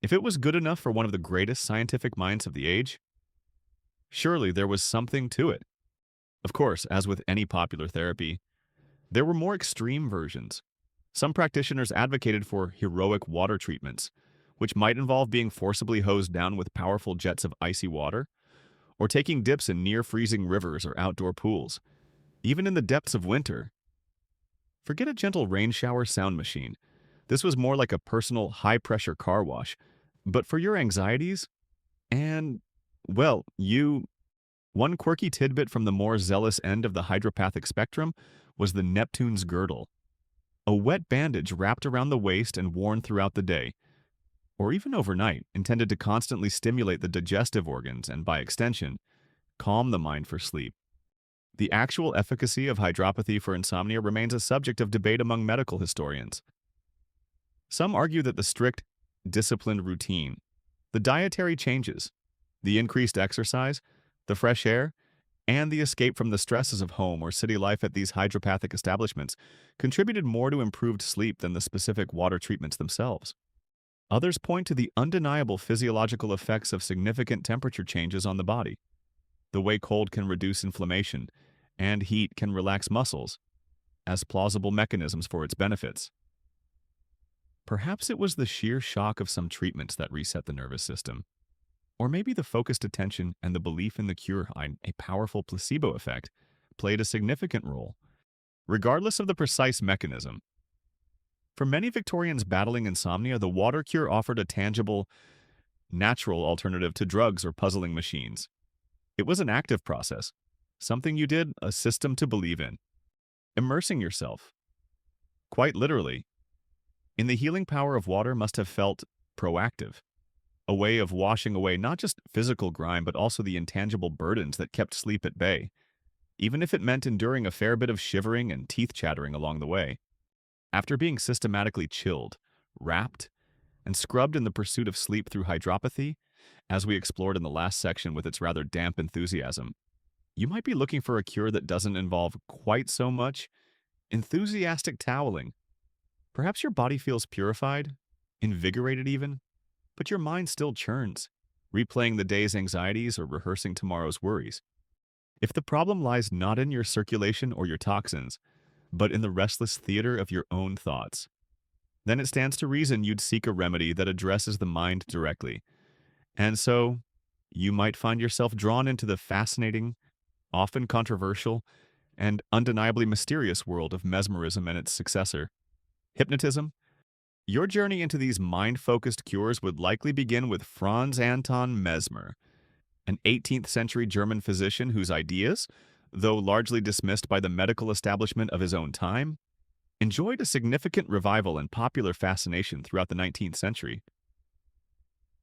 If it was good enough for one of the greatest scientific minds of the age, surely there was something to it. Of course, as with any popular therapy, there were more extreme versions. Some practitioners advocated for heroic water treatments, which might involve being forcibly hosed down with powerful jets of icy water, or taking dips in near-freezing rivers or outdoor pools, even in the depths of winter. Forget a gentle rain shower sound machine. This was more like a personal high-pressure car wash. But for your anxieties, and, well, one quirky tidbit from the more zealous end of the hydropathic spectrum was the Neptune's girdle, a wet bandage wrapped around the waist and worn throughout the day, or even overnight, intended to constantly stimulate the digestive organs and, by extension, calm the mind for sleep. The actual efficacy of hydropathy for insomnia remains a subject of debate among medical historians. Some argue that the strict, disciplined routine, the dietary changes, the increased exercise, the fresh air, and the escape from the stresses of home or city life at these hydropathic establishments contributed more to improved sleep than the specific water treatments themselves. Others point to the undeniable physiological effects of significant temperature changes on the body, the way cold can reduce inflammation and heat can relax muscles, as plausible mechanisms for its benefits. Perhaps it was the sheer shock of some treatments that reset the nervous system, or maybe the focused attention and the belief in the cure behind a powerful placebo effect played a significant role. Regardless of the precise mechanism, For many Victorians battling insomnia, the water cure offered a tangible, natural alternative to drugs or puzzling machines. It was an active process, something you did, a system to believe in, immersing yourself, quite literally, in the healing power of water must have felt proactive, a way of washing away not just physical grime, but also the intangible burdens that kept sleep at bay, even if it meant enduring a fair bit of shivering and teeth chattering along the way. After being systematically chilled, wrapped, and scrubbed in the pursuit of sleep through hydropathy, as we explored in the last section with its rather damp enthusiasm, you might be looking for a cure that doesn't involve quite so much enthusiastic toweling. Perhaps your body feels purified, invigorated even, but your mind still churns, replaying the day's anxieties or rehearsing tomorrow's worries. If the problem lies not in your circulation or your toxins, but in the restless theater of your own thoughts, then it stands to reason you'd seek a remedy that addresses the mind directly. And so, you might find yourself drawn into the fascinating, often controversial, and undeniably mysterious world of mesmerism and its successor, hypnotism. Your journey into these mind-focused cures would likely begin with Franz Anton Mesmer, an 18th century German physician whose ideas, though largely dismissed by the medical establishment of his own time, enjoyed a significant revival and popular fascination throughout the 19th century.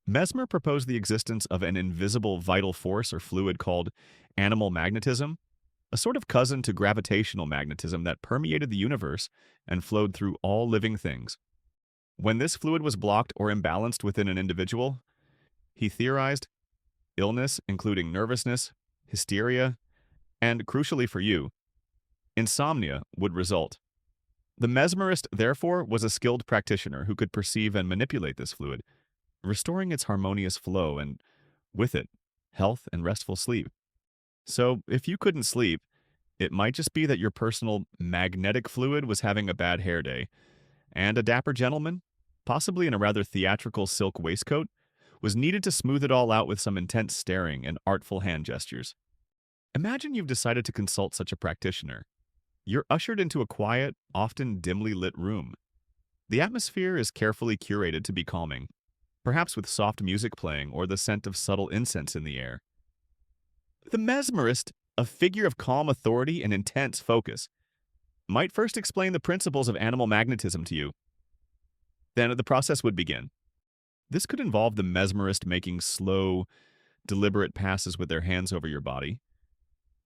Mesmer proposed the existence of an invisible vital force or fluid called animal magnetism, a sort of cousin to gravitational magnetism that permeated the universe and flowed through all living things. When this fluid was blocked or imbalanced within an individual, he theorized illness, including nervousness, hysteria, and, crucially for you, insomnia would result. The mesmerist, therefore, was a skilled practitioner who could perceive and manipulate this fluid, restoring its harmonious flow and, with it, health and restful sleep. So, if you couldn't sleep, it might just be that your personal magnetic fluid was having a bad hair day, and a dapper gentleman, possibly in a rather theatrical silk waistcoat, was needed to smooth it all out with some intense staring and artful hand gestures. Imagine you've decided to consult such a practitioner. You're ushered into a quiet, often dimly lit room. The atmosphere is carefully curated to be calming, perhaps with soft music playing or the scent of subtle incense in the air. The mesmerist, a figure of calm authority and intense focus, might first explain the principles of animal magnetism to you. Then the process would begin. This could involve the mesmerist making slow, deliberate passes with their hands over your body,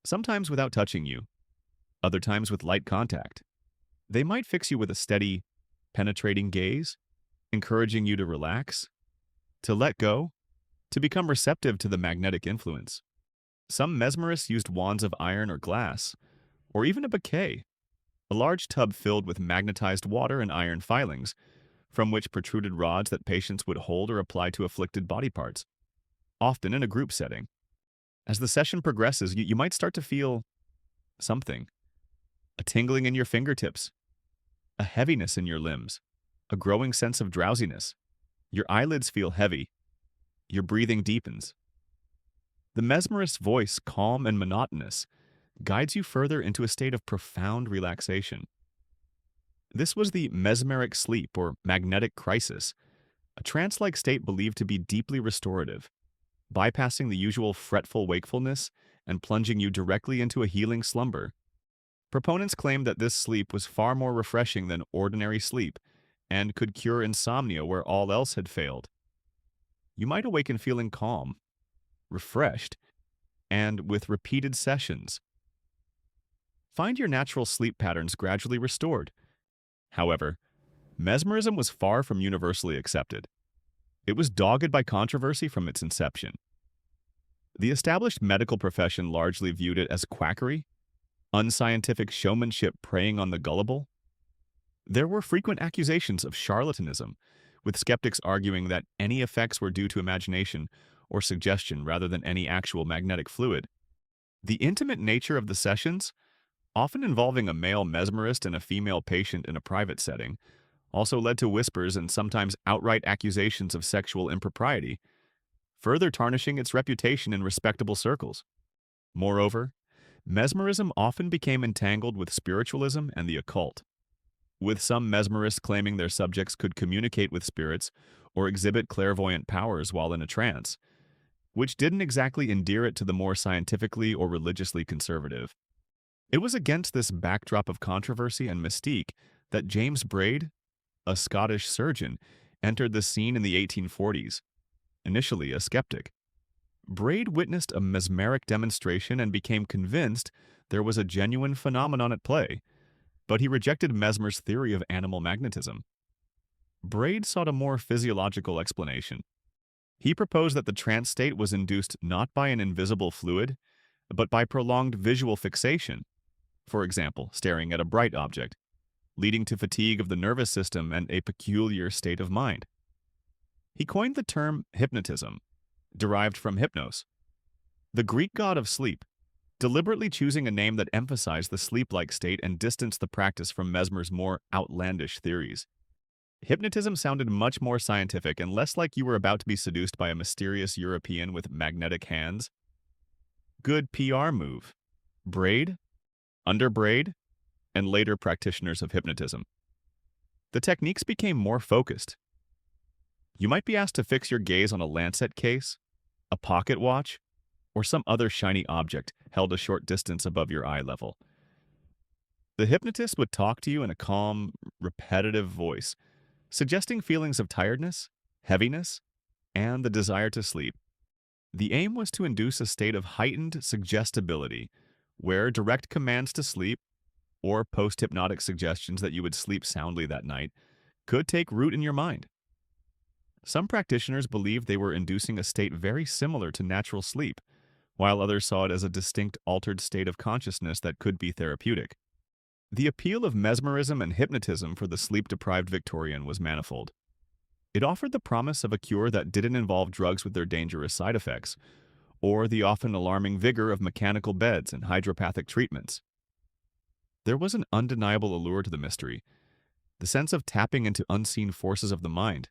sometimes without touching you, other times with light contact. They might fix you with a steady, penetrating gaze, encouraging you to relax, to let go, to become receptive to the magnetic influence. Some mesmerists used wands of iron or glass, or even a bouquet, a large tub filled with magnetized water and iron filings, from which protruded rods that patients would hold or apply to afflicted body parts, often in a group setting. As the session progresses, you might start to feel something. A tingling in your fingertips, a heaviness in your limbs, a growing sense of drowsiness. Your eyelids feel heavy. Your breathing deepens. The mesmerist's voice, calm and monotonous, guides you further into a state of profound relaxation. This was the mesmeric sleep or magnetic crisis, a trance-like state believed to be deeply restorative, bypassing the usual fretful wakefulness and plunging you directly into a healing slumber. Proponents claimed that this sleep was far more refreshing than ordinary sleep and could cure insomnia where all else had failed. You might awaken feeling calm, refreshed, and with repeated sessions, find your natural sleep patterns gradually restored. However, mesmerism was far from universally accepted. It was dogged by controversy from its inception. The established medical profession largely viewed it as quackery, unscientific showmanship preying on the gullible. There were frequent accusations of charlatanism, with skeptics arguing that any effects were due to imagination or suggestion rather than any actual magnetic fluid. The intimate nature of the sessions, often involving a male mesmerist and a female patient in a private setting, also led to whispers and sometimes outright accusations of sexual impropriety, further tarnishing its reputation in respectable circles. Moreover, mesmerism often became entangled with spiritualism and the occult. with some mesmerists claiming their subjects could communicate with spirits or exhibit clairvoyant powers while in a trance, which didn't exactly endear it to the more scientifically or religiously conservative. It was against this backdrop of controversy and mystique that James Braid, a Scottish surgeon, entered the scene in the 1840s, initially a skeptic. Braid witnessed a mesmeric demonstration and became convinced there was a genuine phenomenon at play, but he rejected Mesmer's theory of animal magnetism. Braid sought a more physiological explanation. He proposed that the trance state was induced not by an invisible fluid, but by prolonged visual fixation, for example, staring at a bright object, leading to fatigue of the nervous system and a peculiar state of mind. He coined the term hypnotism, derived from hypnos, the Greek god of sleep, deliberately choosing a name that emphasized the sleep-like state and distanced the practice from Mesmer's more outlandish theories. Hypnotism sounded much more scientific and less like you were about to be seduced by a mysterious European with magnetic hands. Good PR move. Braid, under Braid, and later practitioners of hypnotism. The techniques became more focused. You might be asked to fix your gaze on a lancet case, a pocket watch, or some other shiny object held a short distance above your eye level. The hypnotist would talk to you in a calm, repetitive voice, suggesting feelings of tiredness, heaviness, and the desire to sleep. The aim was to induce a state of heightened suggestibility, where direct commands to sleep, or post-hypnotic suggestions that you would sleep soundly that night, could take root in your mind. Some practitioners believed they were inducing a state very similar to natural sleep, while others saw it as a distinct altered state of consciousness that could be therapeutic. The appeal of mesmerism and hypnotism for the sleep-deprived Victorian was manifold. It offered the promise of a cure that didn't involve drugs with their dangerous side effects, or the often alarming vigor of mechanical beds and hydropathic treatments. There was an undeniable allure to the mystery, the sense of tapping into unseen forces of the mind.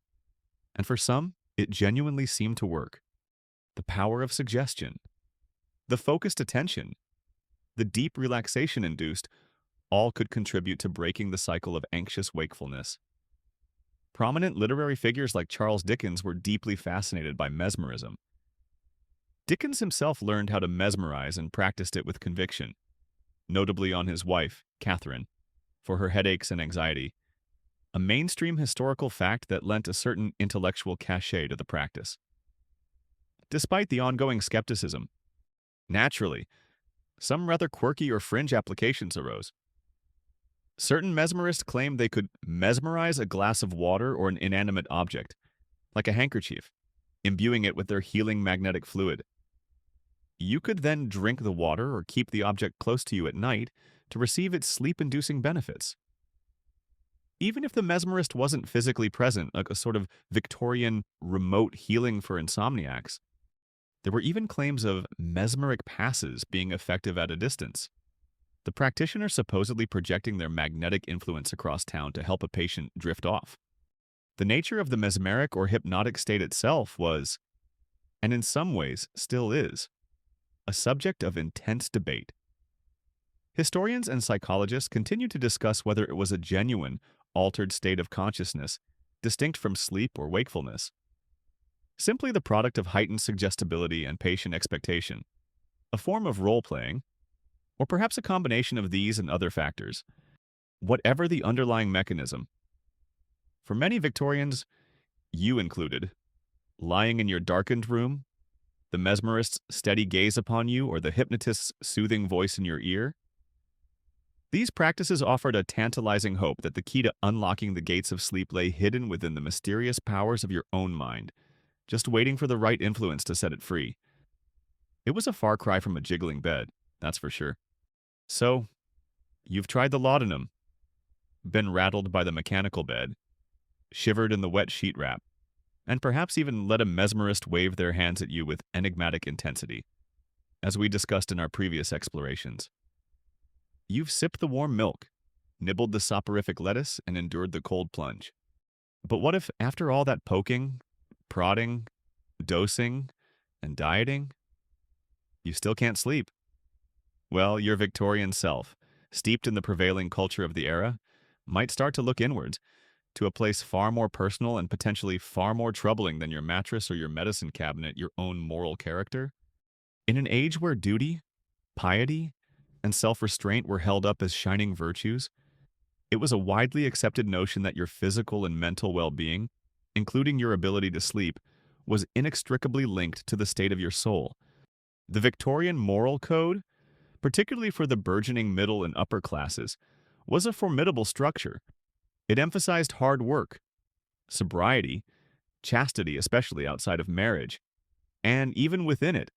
And for some, it genuinely seemed to work. The power of suggestion, the focused attention, the deep relaxation induced, all could contribute to breaking the cycle of anxious wakefulness. Prominent literary figures like Charles Dickens were deeply fascinated by mesmerism. Dickens himself learned how to mesmerize and practiced it with conviction, notably on his wife, Catherine, for her headaches and anxiety, a mainstream historical fact that lent a certain intellectual cachet to the practice. Despite the ongoing skepticism, naturally, some rather quirky or fringe applications arose. Certain mesmerists claimed they could mesmerize a glass of water or an inanimate object, like a handkerchief, imbuing it with their healing magnetic fluid. You could then drink the water or keep the object close to you at night to receive its sleep-inducing benefits. Even if the mesmerist wasn't physically present, like a sort of Victorian remote healing for insomniacs, there were even claims of mesmeric passes being effective at a distance, the practitioner supposedly projecting their magnetic influence across town to help a patient drift off. The nature of the mesmeric or hypnotic state itself was, and in some ways still is, a subject of intense debate. Historians and psychologists continue to discuss whether it was a genuine, altered state of consciousness, distinct from sleep or wakefulness, simply the product of heightened suggestibility and patient expectation, a form of role-playing, or perhaps a combination of these and other factors. Whatever the underlying mechanism, for many Victorians, you included, lying in your darkened room, the mesmerist's steady gaze upon you, or the hypnotist's soothing voice in your ear, these practices offered a tantalizing hope that the key to unlocking the gates of sleep lay hidden within the mysterious powers of your own mind, just waiting for the right influence to set it free. It was a far cry from a jiggling bed, that's for sure. So, you've tried the laudanum, been rattled by the mechanical bed, shivered in the wet sheet wrap, and perhaps even let a mesmerist wave their hands at you with enigmatic intensity, as we discussed in our previous explorations. You've sipped the warm milk, nibbled the soporific lettuce, and endured the cold plunge. But what if, after all that poking, prodding, dosing, and dieting, you still can't sleep? Well, your Victorian self, steeped in the prevailing culture of the era, might start to look inwards, to a place far more personal and potentially far more troubling than your mattress or your medicine cabinet, your own moral character. In an age where duty, piety, and self-restraint were held up as shining virtues, it was a widely accepted notion that your physical and mental well-being, including your ability to sleep, was inextricably linked to the state of your soul. The Victorian moral code, particularly for the burgeoning middle and upper classes, was a formidable structure. It emphasized hard work, sobriety, chastity, especially outside of marriage, and even within it,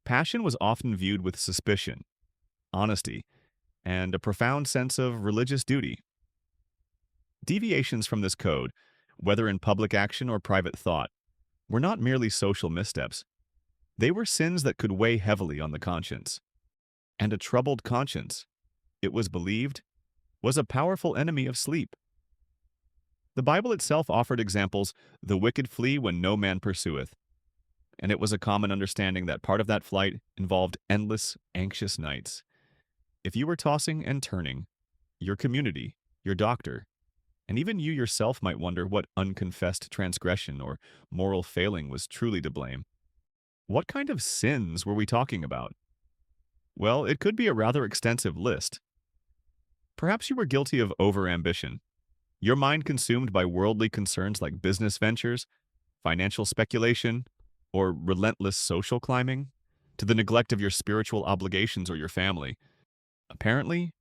passion was often viewed with suspicion, honesty, and a profound sense of religious duty. Deviations from this code, whether in public action or private thought, were not merely social missteps. They were sins that could weigh heavily on the conscience. And a troubled conscience, it was believed, was a powerful enemy of sleep. The Bible itself offered examples, "The wicked flee when no man pursueth," and it was a common understanding that part of that flight involved endless, anxious nights. If you were tossing and turning, your community, your doctor, and even you yourself might wonder what unconfessed transgression or moral failing was truly to blame. What kind of sins were we talking about? Well, it could be a rather extensive list. Perhaps you were guilty of overambition, your mind consumed by worldly concerns like business ventures, financial speculation, or relentless social climbing, to the neglect of your spiritual obligations or your family. Apparently,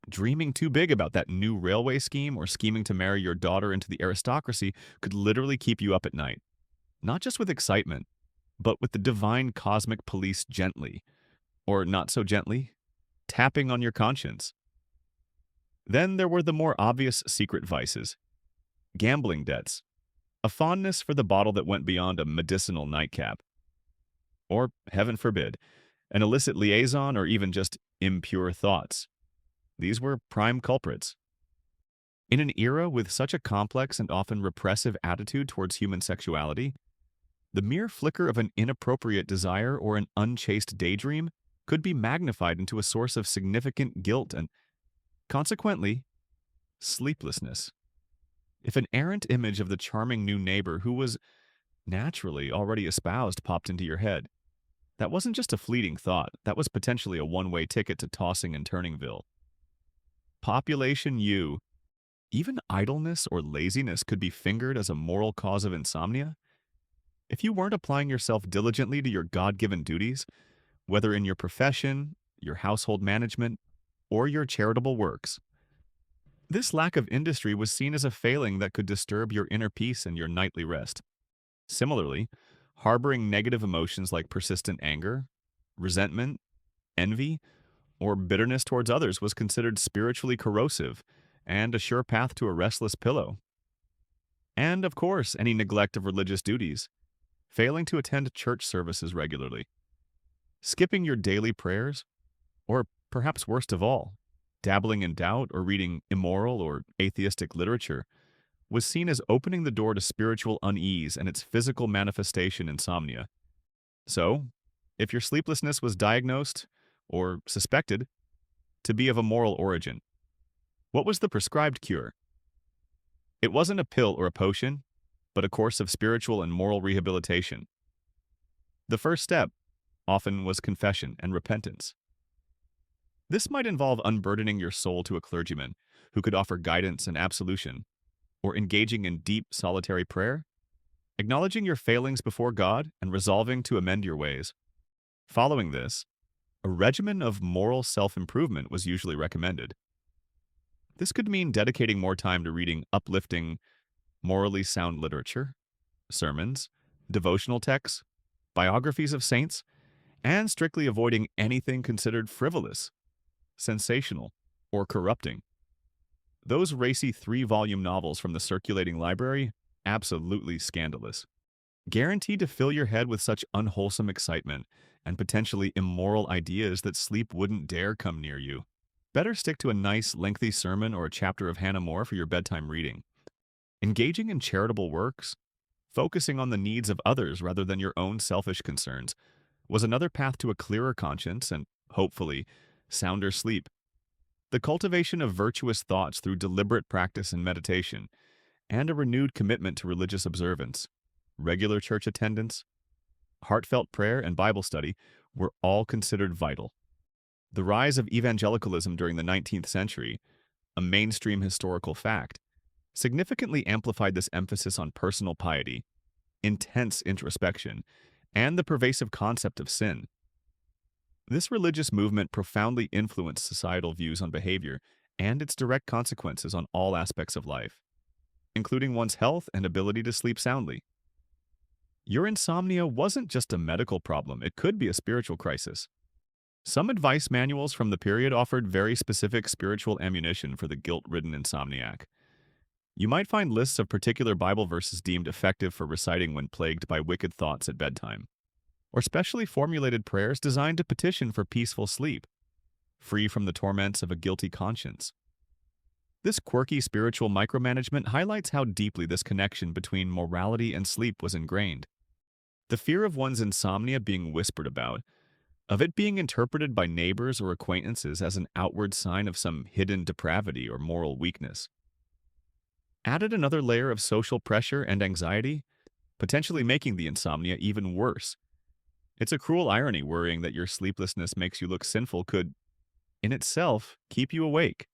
dreaming too big about that new railway scheme or scheming to marry your daughter into the aristocracy could literally keep you up at night, not just with excitement, but with the divine cosmic police gently, or not so gently, tapping on your conscience. Then there were the more obvious secret vices, gambling debts, a fondness for the bottle that went beyond a medicinal nightcap, or, heaven forbid, an illicit liaison or even just impure thoughts. These were prime culprits. In an era with such a complex and often repressive attitude towards human sexuality, the mere flicker of an inappropriate desire or an unchaste daydream could be magnified into a source of significant guilt and, consequently, sleeplessness. If an errant image of the charming new neighbor who was naturally already espoused popped into your head, that wasn't just a fleeting thought, that was potentially a one-way ticket to tossing and turningville. Population U. Even idleness or laziness could be fingered as a moral cause of insomnia. If you weren't applying yourself diligently to your God-given duties, whether in your profession, your household management, or your charitable works, this lack of industry was seen as a failing that could disturb your inner peace and your nightly rest. Similarly, harboring negative emotions like persistent anger, resentment, envy, or bitterness towards others was considered spiritually corrosive and a sure path to a restless pillow. And, of course, any neglect of religious duties, failing to attend church services regularly, skipping your daily prayers, or perhaps worst of all, dabbling in doubt or reading immoral or atheistic literature, was seen as opening the door to spiritual unease and its physical manifestation, insomnia. So, if your sleeplessness was diagnosed, or suspected, to be of a moral origin, what was the prescribed cure? It wasn't a pill or a potion, but a course of spiritual and moral rehabilitation. The first step often was confession and repentance. This might involve unburdening your soul to a clergyman who could offer guidance and absolution, or engaging in deep solitary prayer, acknowledging your failings before God and resolving to amend your ways. Following this, a regimen of moral self-improvement was usually recommended. This could mean dedicating more time to reading uplifting, morally sound literature, sermons, devotional texts, biographies of saints, and strictly avoiding anything considered frivolous, sensational, or corrupting. Those racy 3-volume novels from the circulating library, absolutely scandalous. Guaranteed to fill your head with such unwholesome excitement and potentially immoral ideas that sleep wouldn't dare come near you. Better stick to a nice, lengthy sermon or a chapter of Hannah More for your bedtime reading. Engaging in charitable works, focusing on the needs of others rather than your own selfish concerns, was another path to a clearer conscience and, hopefully, sounder sleep. The cultivation of virtuous thoughts through deliberate practice and meditation, and a renewed commitment to religious observance, regular church attendance, heartfelt prayer, and Bible study were all considered vital. The rise of evangelicalism during the 19th century, a mainstream historical fact, significantly amplified this emphasis on personal piety, intense introspection, and the pervasive concept of sin. This religious movement profoundly influenced societal views on behavior and its direct consequences on all aspects of life, including one's health and ability to sleep soundly. Your insomnia wasn't just a medical problem, it could be a spiritual crisis. Some advice manuals from the period offered very specific spiritual ammunition for the guilt-ridden insomniac. You might find lists of particular Bible verses deemed effective for reciting when plagued by wicked thoughts at bedtime, or specially formulated prayers designed to petition for peaceful sleep, free from the torments of a guilty conscience. This quirky spiritual micromanagement highlights how deeply this connection between morality and sleep was ingrained. The fear of one's insomnia being whispered about, of it being interpreted by neighbors or acquaintances as an outward sign of some hidden depravity or moral weakness, added another layer of social pressure and anxiety, potentially making the insomnia even worse. It's a cruel irony worrying that your sleeplessness makes you look sinful could, in itself, keep you awake.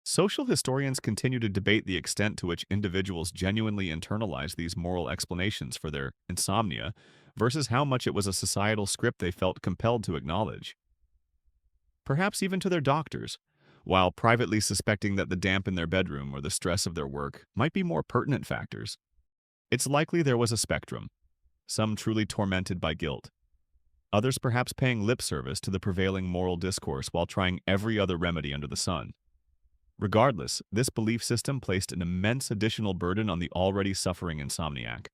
Social historians continue to debate the extent to which individuals genuinely internalize these moral explanations for their insomnia versus how much it was a societal script they felt compelled to acknowledge. Perhaps even to their doctors, while privately suspecting that the damp in their bedroom or the stress of their work might be more pertinent factors. It's likely there was a spectrum, some truly tormented by guilt, others perhaps paying lip service to the prevailing moral discourse while trying every other remedy under the sun. Regardless, this belief system placed an immense additional burden on the already suffering insomniac.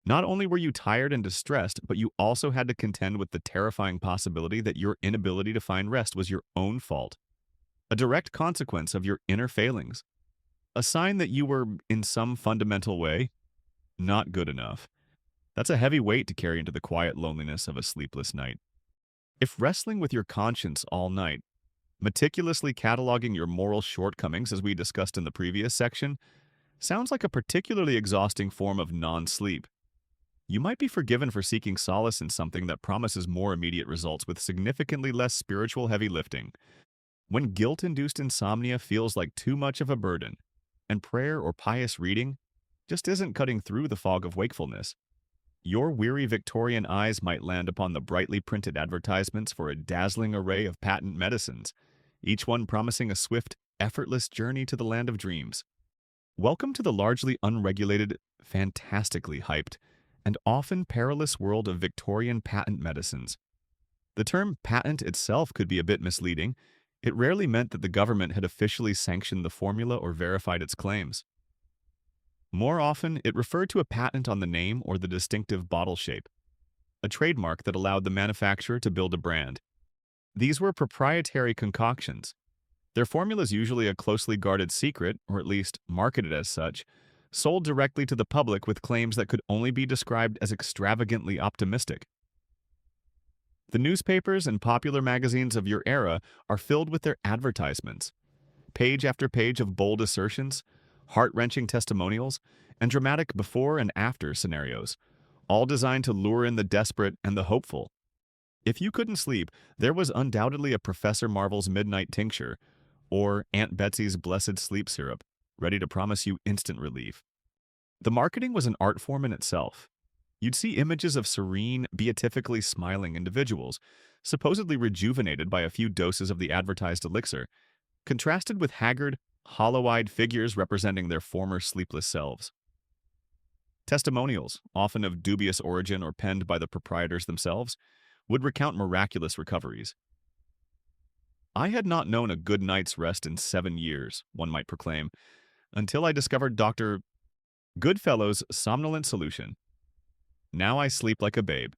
Not only were you tired and distressed, but you also had to contend with the terrifying possibility that your inability to find rest was your own fault, a direct consequence of your inner failings, a sign that you were, in some fundamental way, not good enough. That's a heavy weight to carry into the quiet loneliness of a sleepless night. If wrestling with your conscience all night, meticulously cataloging your moral shortcomings as we discussed in the previous section, sounds like a particularly exhausting form of non-sleep, you might be forgiven for seeking solace in something that promises more immediate results with significantly less spiritual heavy lifting. When guilt-induced insomnia feels like too much of a burden, and prayer or pious reading just isn't cutting through the fog of wakefulness, your weary Victorian eyes might land upon the brightly printed advertisements for a dazzling array of patent medicines, each one promising a swift, effortless journey to the land of dreams. Welcome to the largely unregulated, fantastically hyped, and often perilous world of Victorian patent medicines. The term patent itself could be a bit misleading. It rarely meant that the government had officially sanctioned the formula or verified its claims. More often, it referred to a patent on the name or the distinctive bottle shape, a trademark that allowed the manufacturer to build a brand. These were proprietary concoctions. Their formulas, usually a closely guarded secret, or at least marketed as such, sold directly to the public with claims that could only be described as extravagantly optimistic. The newspapers and popular magazines of your era are filled with their advertisements, page after page of bold assertions, heart-wrenching testimonials, and dramatic before and after scenarios, all designed to lure in the desperate and the hopeful. If you couldn't sleep, there was undoubtedly a Professor Marvel's Midnight Tincture or Aunt Betsy's Blessed Sleep Syrup, ready to promise you instant relief. The marketing was an art form in itself. You'd see images of serene, beatifically smiling individuals, supposedly rejuvenated by a few doses of the advertised elixir, contrasted with haggard, hollow-eyed figures representing their former sleepless selves. Testimonials, often of dubious origin or penned by the proprietors themselves, would recount miraculous recoveries. I had not known a good night's rest in 7 years, one might proclaim, until I discovered Dr. Goodfellow's somnolent solution. Now I sleep like a babe.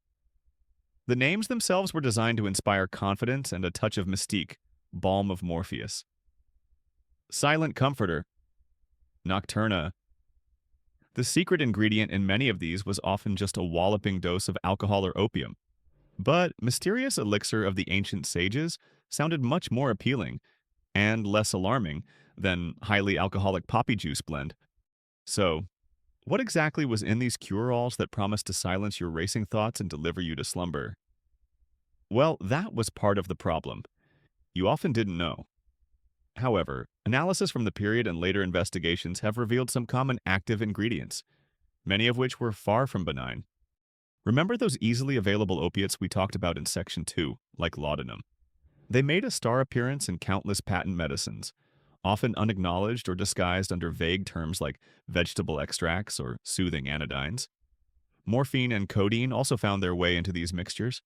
The names themselves were designed to inspire confidence and a touch of mystique, balm of Morpheus. Silent Comforter, Nocturna. The secret ingredient in many of these was often just a walloping dose of alcohol or opium. But Mysterious Elixir of the Ancient Sages sounded much more appealing, and less alarming than highly alcoholic poppy juice blend. So, what exactly was in these cure-alls that promised to silence your racing thoughts and deliver you to slumber? Well, that was part of the problem. You often didn't know. However, analysis from the period and later investigations have revealed some common active ingredients, many of which were far from benign. Remember those easily available opiates we talked about in Section 2, like laudanum? They made a star appearance in countless patent medicines, often unacknowledged or disguised under vague terms like vegetable extracts or soothing anodynes. Morphine and codeine also found their way into these mixtures.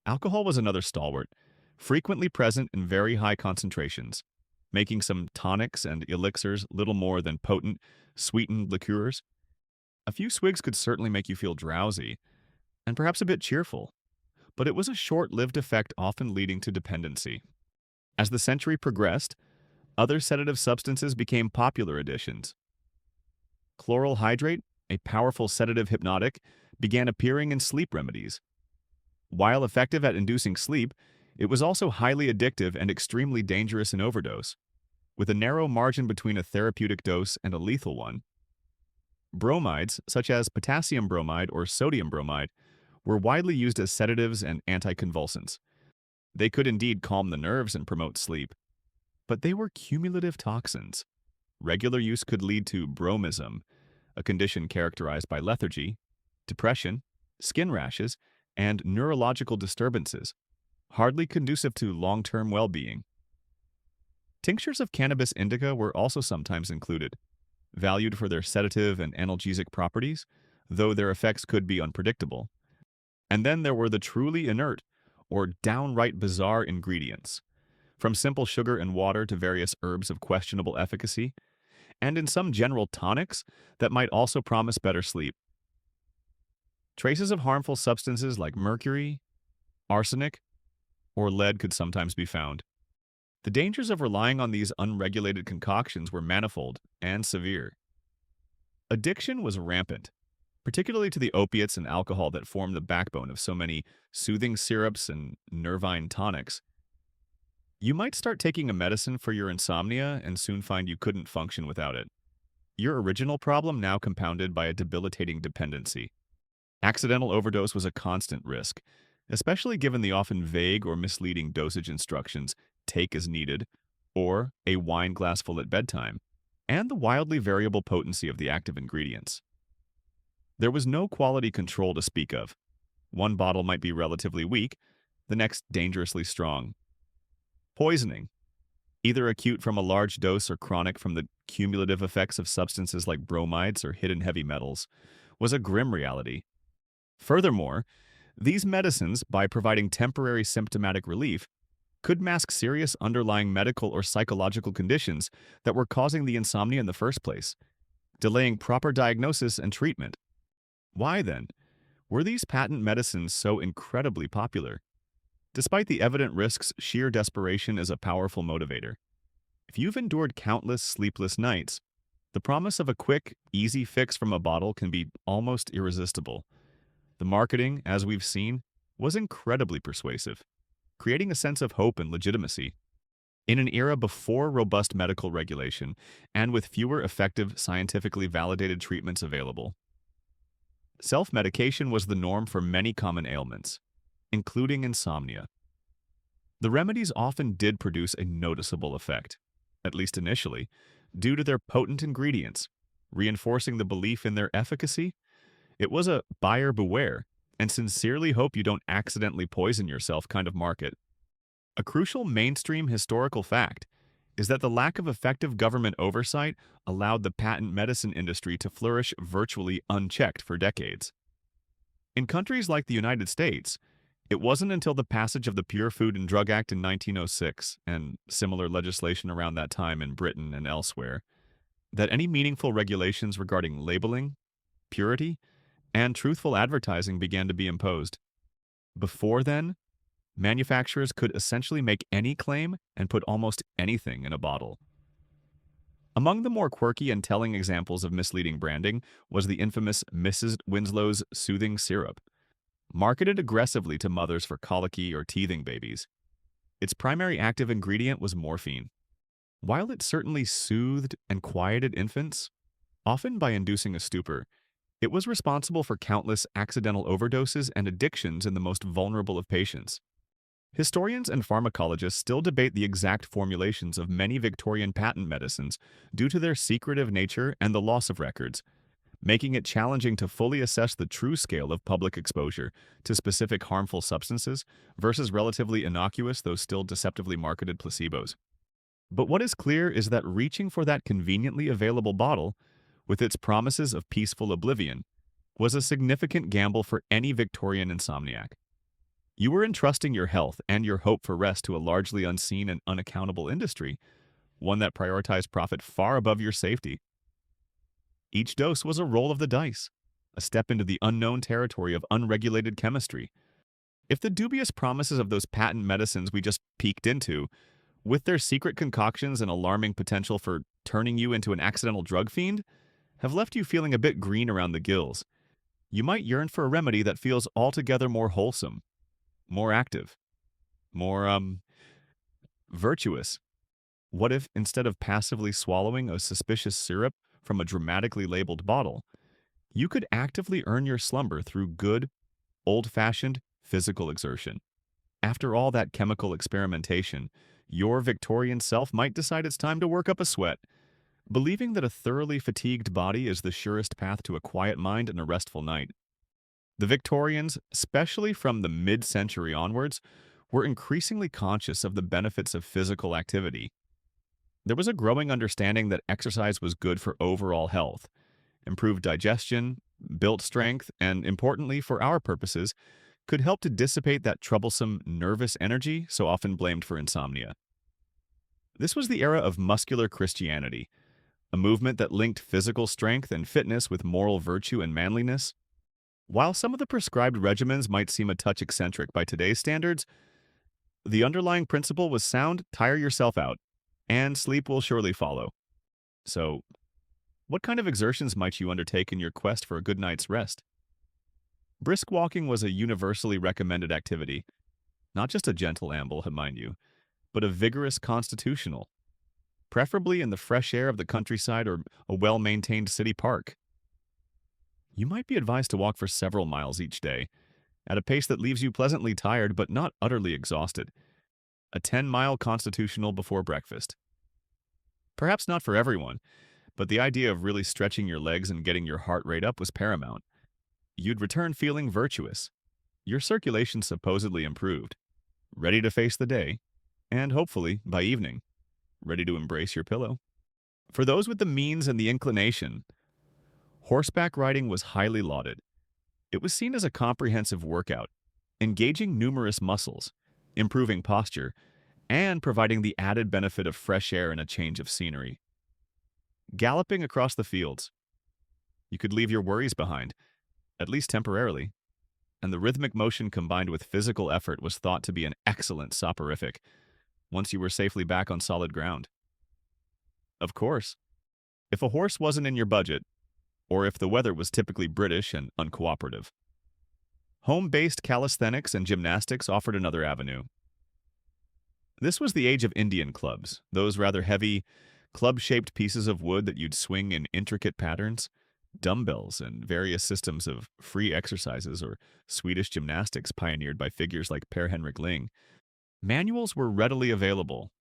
Alcohol was another stalwart, frequently present in very high concentrations, making some tonics and elixirs little more than potent, sweetened liqueurs. A few swigs could certainly make you feel drowsy, and perhaps a bit cheerful, but it was a short-lived effect often leading to dependency. As the century progressed, other sedative substances became popular additions. Chloral hydrate, a powerful sedative hypnotic, began appearing in sleep remedies. While effective at inducing sleep, it was also highly addictive and extremely dangerous in overdose, with a narrow margin between a therapeutic dose and a lethal one. Bromides, such as potassium bromide or sodium bromide, were widely used as sedatives and anticonvulsants. They could indeed calm the nerves and promote sleep, but they were cumulative toxins. Regular use could lead to bromism, a condition characterized by lethargy, depression, skin rashes, and neurological disturbances, hardly conducive to long-term well-being. Tinctures of cannabis indica were also sometimes included, valued for their sedative and analgesic properties, though their effects could be unpredictable. And then there were the truly inert, or downright bizarre ingredients, from simple sugar and water to various herbs of questionable efficacy, and in some general tonics that might also promise better sleep. Traces of harmful substances like mercury, arsenic, or lead could sometimes be found. The dangers of relying on these unregulated concoctions were manifold and severe. Addiction was rampant, particularly to the opiates and alcohol that form the backbone of so many soothing syrups and nervine tonics. You might start taking a medicine for your insomnia and soon find you couldn't function without it. Your original problem now compounded by a debilitating dependency. Accidental overdose was a constant risk, especially given the often vague or misleading dosage instructions, take as needed, or a wine glassful at bedtime, and the wildly variable potency of the active ingredients. There was no quality control to speak of. One bottle might be relatively weak, the next dangerously strong. Poisoning, either acute from a large dose or chronic from the cumulative effects of substances like bromides or hidden heavy metals, was a grim reality. Furthermore, these medicines, by providing temporary symptomatic relief, could mask serious underlying medical or psychological conditions that were causing the insomnia in the first place, delaying proper diagnosis and treatment. Why, then, were these patent medicines so incredibly popular? Despite the evident risks, sheer desperation is a powerful motivator. If you've endured countless sleepless nights, the promise of a quick, easy fix from a bottle can be almost irresistible. The marketing, as we've seen, was incredibly persuasive, creating a sense of hope and legitimacy. In an era before robust medical regulation and with fewer effective, scientifically validated treatments available, self-medication was the norm for many common ailments, including insomnia. The remedies often did produce a noticeable effect, at least initially, due to their potent ingredients, reinforcing the belief in their efficacy. It was a buyer beware, and sincerely hope you don't accidentally poison yourself kind of market. A crucial mainstream historical fact is that the lack of effective government oversight allowed the patent medicine industry to flourish virtually unchecked for decades. In countries like the United States, it wasn't until the passage of the Pure Food and Drug Act in 1906, and similar legislation around that time in Britain and elsewhere, that any meaningful regulations regarding labeling, purity, and truthful advertising began to be imposed. Before then, manufacturers could essentially make any claim and put almost anything in a bottle. Among the more quirky and telling examples of misleading branding was the infamous Mrs. Winslow's soothing syrup, marketed aggressively to mothers for colicky or teething babies. Its primary active ingredient was morphine, While it certainly soothed and quieted infants, often by inducing a stupor, it was responsible for countless accidental overdoses and addictions in the most vulnerable of patients. Historians and pharmacologists still debate the exact formulations of many Victorian patent medicines due to their secretive nature and the loss of records, making it challenging to fully assess the true scale of public exposure to specific harmful substances versus relatively innocuous, though still deceptively marketed placebos. But what is clear is that reaching for that conveniently available bottle, with its promises of peaceful oblivion, was a significant gamble for any Victorian insomniac. You were entrusting your health and your hope for rest to a largely unseen and unaccountable industry, one that prioritized profit far above your safety. Each dose was a roll of the dice, a step into the unknown territory of unregulated chemistry. If the dubious promises of those patent medicines we just peeked into, with their secret concoctions and alarming potential for turning you into an accidental drug fiend, have left you feeling a bit green around the gills, you might yearn for a remedy that feels altogether more wholesome, more active, more, virtuous. What if, instead of passively swallowing a suspicious syrup from a dramatically labeled bottle, you could actively earn your slumber through good, old-fashioned physical exertion? After all that chemical experimentation, your Victorian self might decide it's time to work up a sweat, believing that a thoroughly fatigued body is the surest path to a quiet mind and a restful night. The Victorians, especially from the mid-century onwards, were increasingly conscious of the benefits of physical activity. There was a growing understanding that exercise was good for overall health, improved digestion, built strength, and importantly for our purposes, could help to dissipate that troublesome nervous energy so often blamed for insomnia. This was the era of muscular Christianity, a movement that linked physical strength and fitness with moral virtue and manliness. While some of the prescribed regimens might seem a touch eccentric by today's standards, the underlying principle was sound: tire yourself out, and sleep will surely follow. So, what kind of exertions might you undertake in your quest for a good night's rest? Brisk walking was a universally recommended activity, not just a gentle amble, mind you, but a vigorous constitutional, preferably in the fresh air of the countryside or a well-maintained city park. You might be advised to walk for several miles each day, at a pace that leaves you pleasantly tired but not utterly exhausted. A 10-mile constitutional before breakfast. Perhaps not for everyone, but the idea of really stretching your legs and getting your heart rate up was paramount. You'd return feeling virtuous, your circulation supposedly improved, ready to face the day, and hopefully, by evening, ready to embrace your pillow. For those with the means and the inclination, horseback riding was highly lauded. It was seen as a comprehensive workout, engaging numerous muscles, improving posture, and providing the added benefit of fresh air and a change of scenery. Galloping across the fields, you could leave your worries behind, at least temporarily, and the rhythmic motion combined with physical effort was thought to be an excellent soporific once you were safely back on solid ground. Of course, if a horse wasn't in your budget, or if the weather was typically British and uncooperative, home-based calisthenics and gymnastics offered another avenue. This was the age of Indian clubs, those rather heavy, club-shaped pieces of wood that you'd swing in intricate patterns, dumbbells, and various systems of free exercises or Swedish gymnastics pioneered by figures like Per Henrik Ling. Manuals were readily available,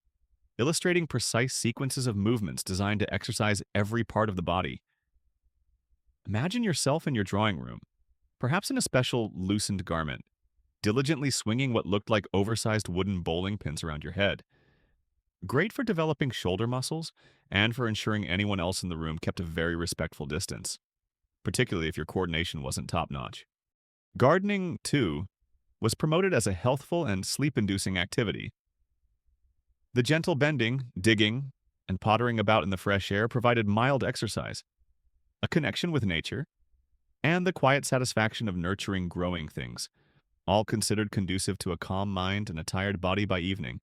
illustrating precise sequences of movements designed to exercise every part of the body. Imagine yourself in your drawing room, perhaps in a special loosened garment, diligently swinging what looked like oversized wooden bowling pins around your head. Great for developing shoulder muscles and for ensuring anyone else in the room kept a very respectful distance, particularly if your coordination wasn't top-notch. Gardening, too, was promoted as a healthful and sleep-inducing activity. The gentle bending, digging, and pottering about in the fresh air provided mild exercise, a connection with nature, and the quiet satisfaction of nurturing growing things, all considered conducive to a calm mind and a tired body by evening.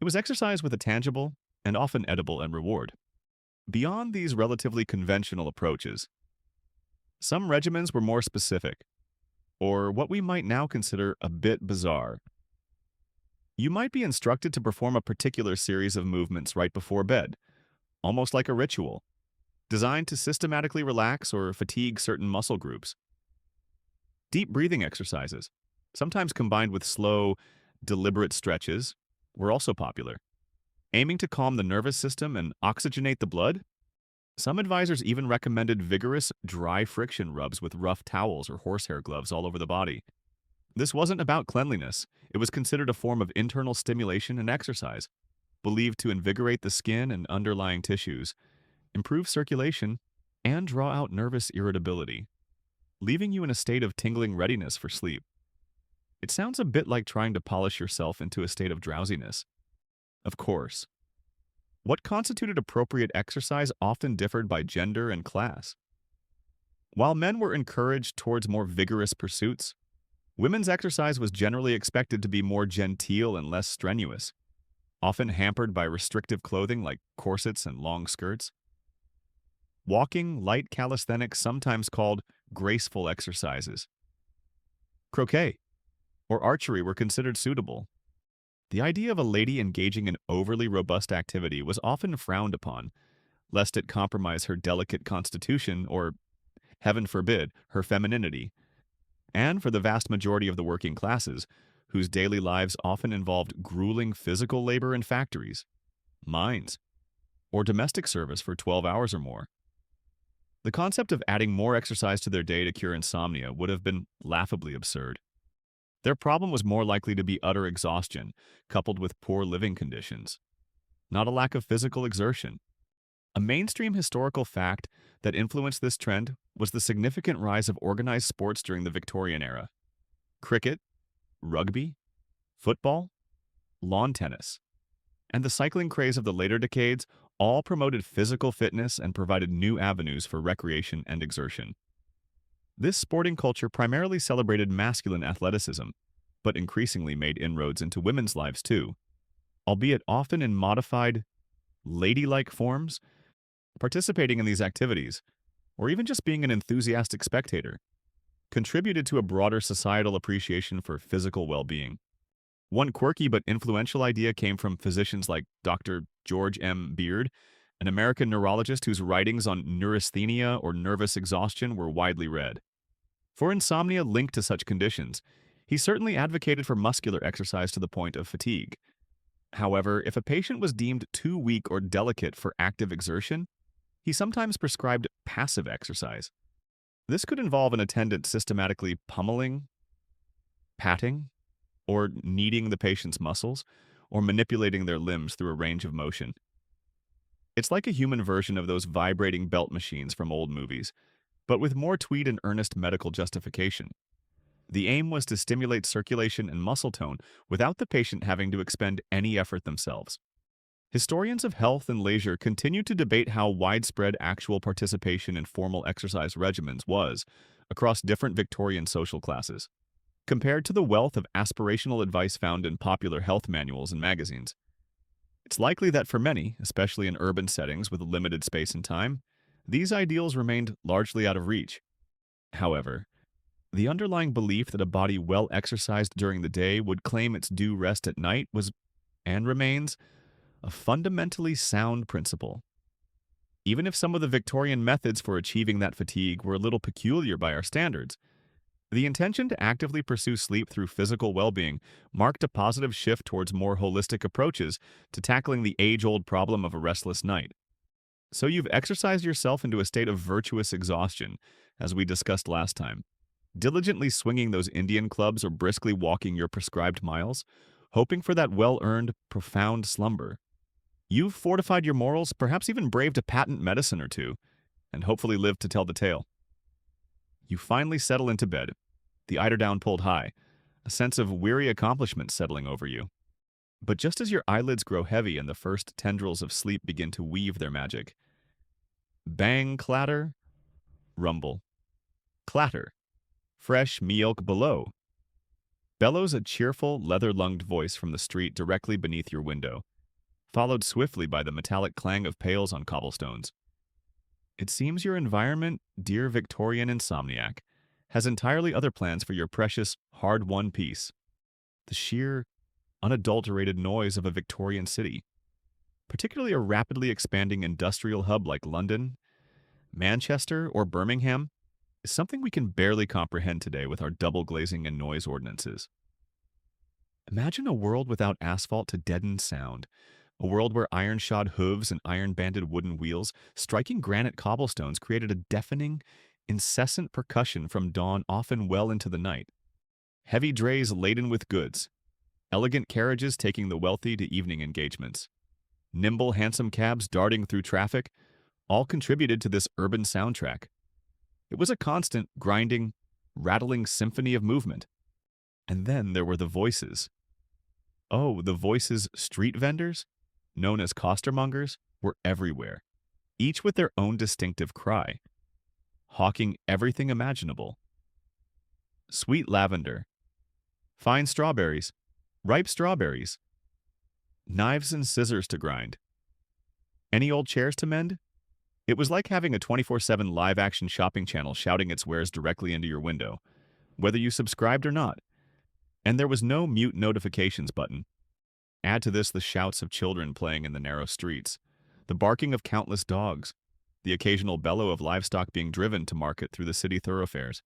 It was exercise with a tangible and often edible end reward. Beyond these relatively conventional approaches, some regimens were more specific, or what we might now consider a bit bizarre. You might be instructed to perform a particular series of movements right before bed, almost like a ritual, designed to systematically relax or fatigue certain muscle groups. Deep breathing exercises, sometimes combined with slow, deliberate stretches, were also popular. Aiming to calm the nervous system and oxygenate the blood, some advisors even recommended vigorous, dry friction rubs with rough towels or horsehair gloves all over the body. This wasn't about cleanliness. It was considered a form of internal stimulation and exercise, believed to invigorate the skin and underlying tissues, improve circulation, and draw out nervous irritability, leaving you in a state of tingling readiness for sleep. It sounds a bit like trying to polish yourself into a state of drowsiness. Of course, what constituted appropriate exercise often differed by gender and class. While men were encouraged towards more vigorous pursuits, women's exercise was generally expected to be more genteel and less strenuous, often hampered by restrictive clothing like corsets and long skirts. Walking, light calisthenics, sometimes called graceful exercises. Croquet or archery were considered suitable. The idea of a lady engaging in overly robust activity was often frowned upon, lest it compromise her delicate constitution or, heaven forbid, her femininity. And for the vast majority of the working classes, whose daily lives often involved grueling physical labor in factories, mines, or domestic service for 12 hours or more. The concept of adding more exercise to their day to cure insomnia would have been laughably absurd. Their problem was more likely to be utter exhaustion, coupled with poor living conditions, not a lack of physical exertion. A mainstream historical fact that influenced this trend was the significant rise of organized sports during the Victorian era. Cricket, rugby, football, lawn tennis, and the cycling craze of the later decades all promoted physical fitness and provided new avenues for recreation and exertion. This sporting culture primarily celebrated masculine athleticism, but increasingly made inroads into women's lives too, albeit often in modified, ladylike forms. Participating in these activities, or even just being an enthusiastic spectator, contributed to a broader societal appreciation for physical well-being. One quirky but influential idea came from physicians like Dr. George M. Beard, an American neurologist whose writings on neurasthenia or nervous exhaustion were widely read. For insomnia linked to such conditions, he certainly advocated for muscular exercise to the point of fatigue. However, if a patient was deemed too weak or delicate for active exertion, he sometimes prescribed passive exercise. This could involve an attendant systematically pummeling, patting, or kneading the patient's muscles, or manipulating their limbs through a range of motion. It's like a human version of those vibrating belt machines from old movies, but with more tweed and earnest medical justification. The aim was to stimulate circulation and muscle tone without the patient having to expend any effort themselves. Historians of health and leisure continue to debate how widespread actual participation in formal exercise regimens was across different Victorian social classes, compared to the wealth of aspirational advice found in popular health manuals and magazines. It's likely that for many, especially in urban settings with limited space and time, these ideals remained largely out of reach. However, the underlying belief that a body well exercised during the day would claim its due rest at night was, and remains, a fundamentally sound principle. Even if some of the Victorian methods for achieving that fatigue were a little peculiar by our standards, the intention to actively pursue sleep through physical well-being marked a positive shift towards more holistic approaches to tackling the age-old problem of a restless night. So you've exercised yourself into a state of virtuous exhaustion, as we discussed last time, diligently swinging those Indian clubs or briskly walking your prescribed miles, hoping for that well-earned, profound slumber. You've fortified your morals, perhaps even braved a patent medicine or two, and hopefully lived to tell the tale. You finally settle into bed, the eiderdown pulled high, a sense of weary accomplishment settling over you. But just as your eyelids grow heavy and the first tendrils of sleep begin to weave their magic, bang, clatter, rumble, clatter, fresh milk below, bellows a cheerful, leather-lunged voice from the street directly beneath your window, followed swiftly by the metallic clang of pails on cobblestones. It seems your environment, dear Victorian insomniac, has entirely other plans for your precious, hard-won peace. The sheer, unadulterated noise of a Victorian city, particularly a rapidly expanding industrial hub like London, Manchester, or Birmingham, is something we can barely comprehend today with our double glazing and noise ordinances. Imagine a world without asphalt to deaden sound, a world where iron-shod hooves and iron-banded wooden wheels striking granite cobblestones created a deafening, incessant percussion from dawn often well into the night. Heavy drays laden with goods, elegant carriages taking the wealthy to evening engagements, nimble, handsome cabs darting through traffic, all contributed to this urban soundtrack. It was a constant, grinding, rattling symphony of movement. And then there were the voices. Oh, the voices street vendors, known as costermongers, were everywhere, each with their own distinctive cry, hawking everything imaginable. Sweet lavender, fine strawberries, ripe strawberries, knives and scissors to grind. Any old chairs to mend? It was like having a 24/7 live-action shopping channel shouting its wares directly into your window, whether you subscribed or not. And there was no mute notifications button. Add to this the shouts of children playing in the narrow streets, the barking of countless dogs, the occasional bellow of livestock being driven to market through the city thoroughfares,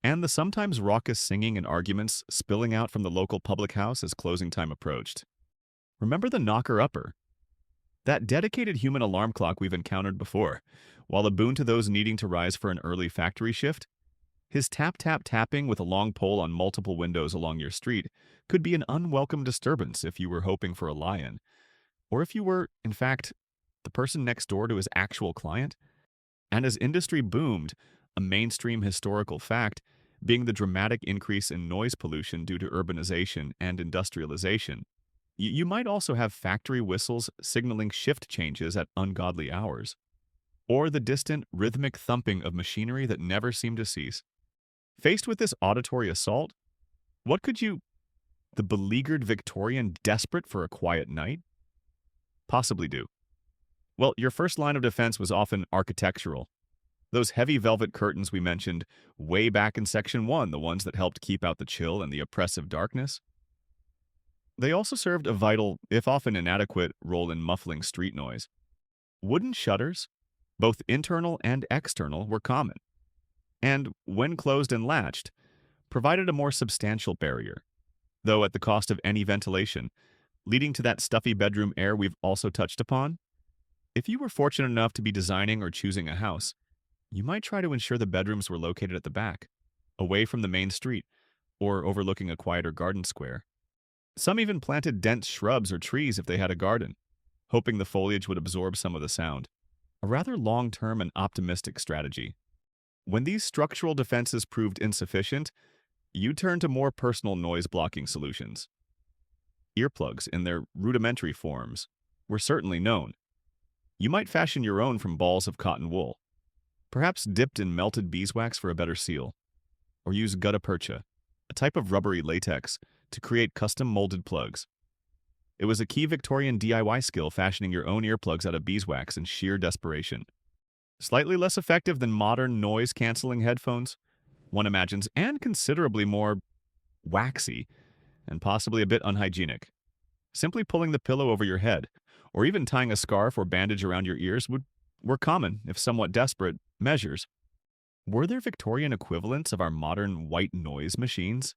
and the sometimes raucous singing and arguments spilling out from the local public house as closing time approached. Remember the knocker-upper? That dedicated human alarm clock we've encountered before, while a boon to those needing to rise for an early factory shift. His tap-tap-tapping with a long pole on multiple windows along your street could be an unwelcome disturbance if you were hoping for a lion, or if you were, in fact, the person next door to his actual client. And as industry boomed, a mainstream historical fact being the dramatic increase in noise pollution due to urbanization and industrialization, you might also have factory whistles signaling shift changes at ungodly hours, or the distant, rhythmic thumping of machinery that never seemed to cease. Faced with this auditory assault, what could the beleaguered Victorian desperate for a quiet night, possibly do? Well, your first line of defense was often architectural. Those heavy velvet curtains we mentioned way back in Section 1, the ones that helped keep out the chill and the oppressive darkness. They also served a vital, if often inadequate, role in muffling street noise. Wooden shutters, both internal and external, were common, and, when closed and latched, provided a more substantial barrier, though at the cost of any ventilation, leading to that stuffy bedroom air we've also touched upon. If you were fortunate enough to be designing or choosing a house, you might try to ensure the bedrooms were located at the back, away from the main street, or overlooking a quieter garden square. Some even planted dense shrubs or trees if they had a garden, hoping the foliage would absorb some of the sound. A rather long-term and optimistic strategy. When these structural defenses proved insufficient, you turned to more personal noise-blocking solutions. Earplugs, in their rudimentary forms, were certainly known. You might fashion your own from balls of cotton wool, perhaps dipped in melted beeswax for a better seal, or use gutta percha, a type of rubbery latex, to create custom-molded plugs. It was a key Victorian DIY skill fashioning your own earplugs out of beeswax in sheer desperation. Slightly less effective than modern noise-canceling headphones, one imagines, and considerably more waxy and possibly a bit unhygienic. Simply pulling the pillow over your head, or even tying a scarf or bandage around your ears were common, if somewhat desperate, measures. Were there Victorian equivalents of our modern white noise machines?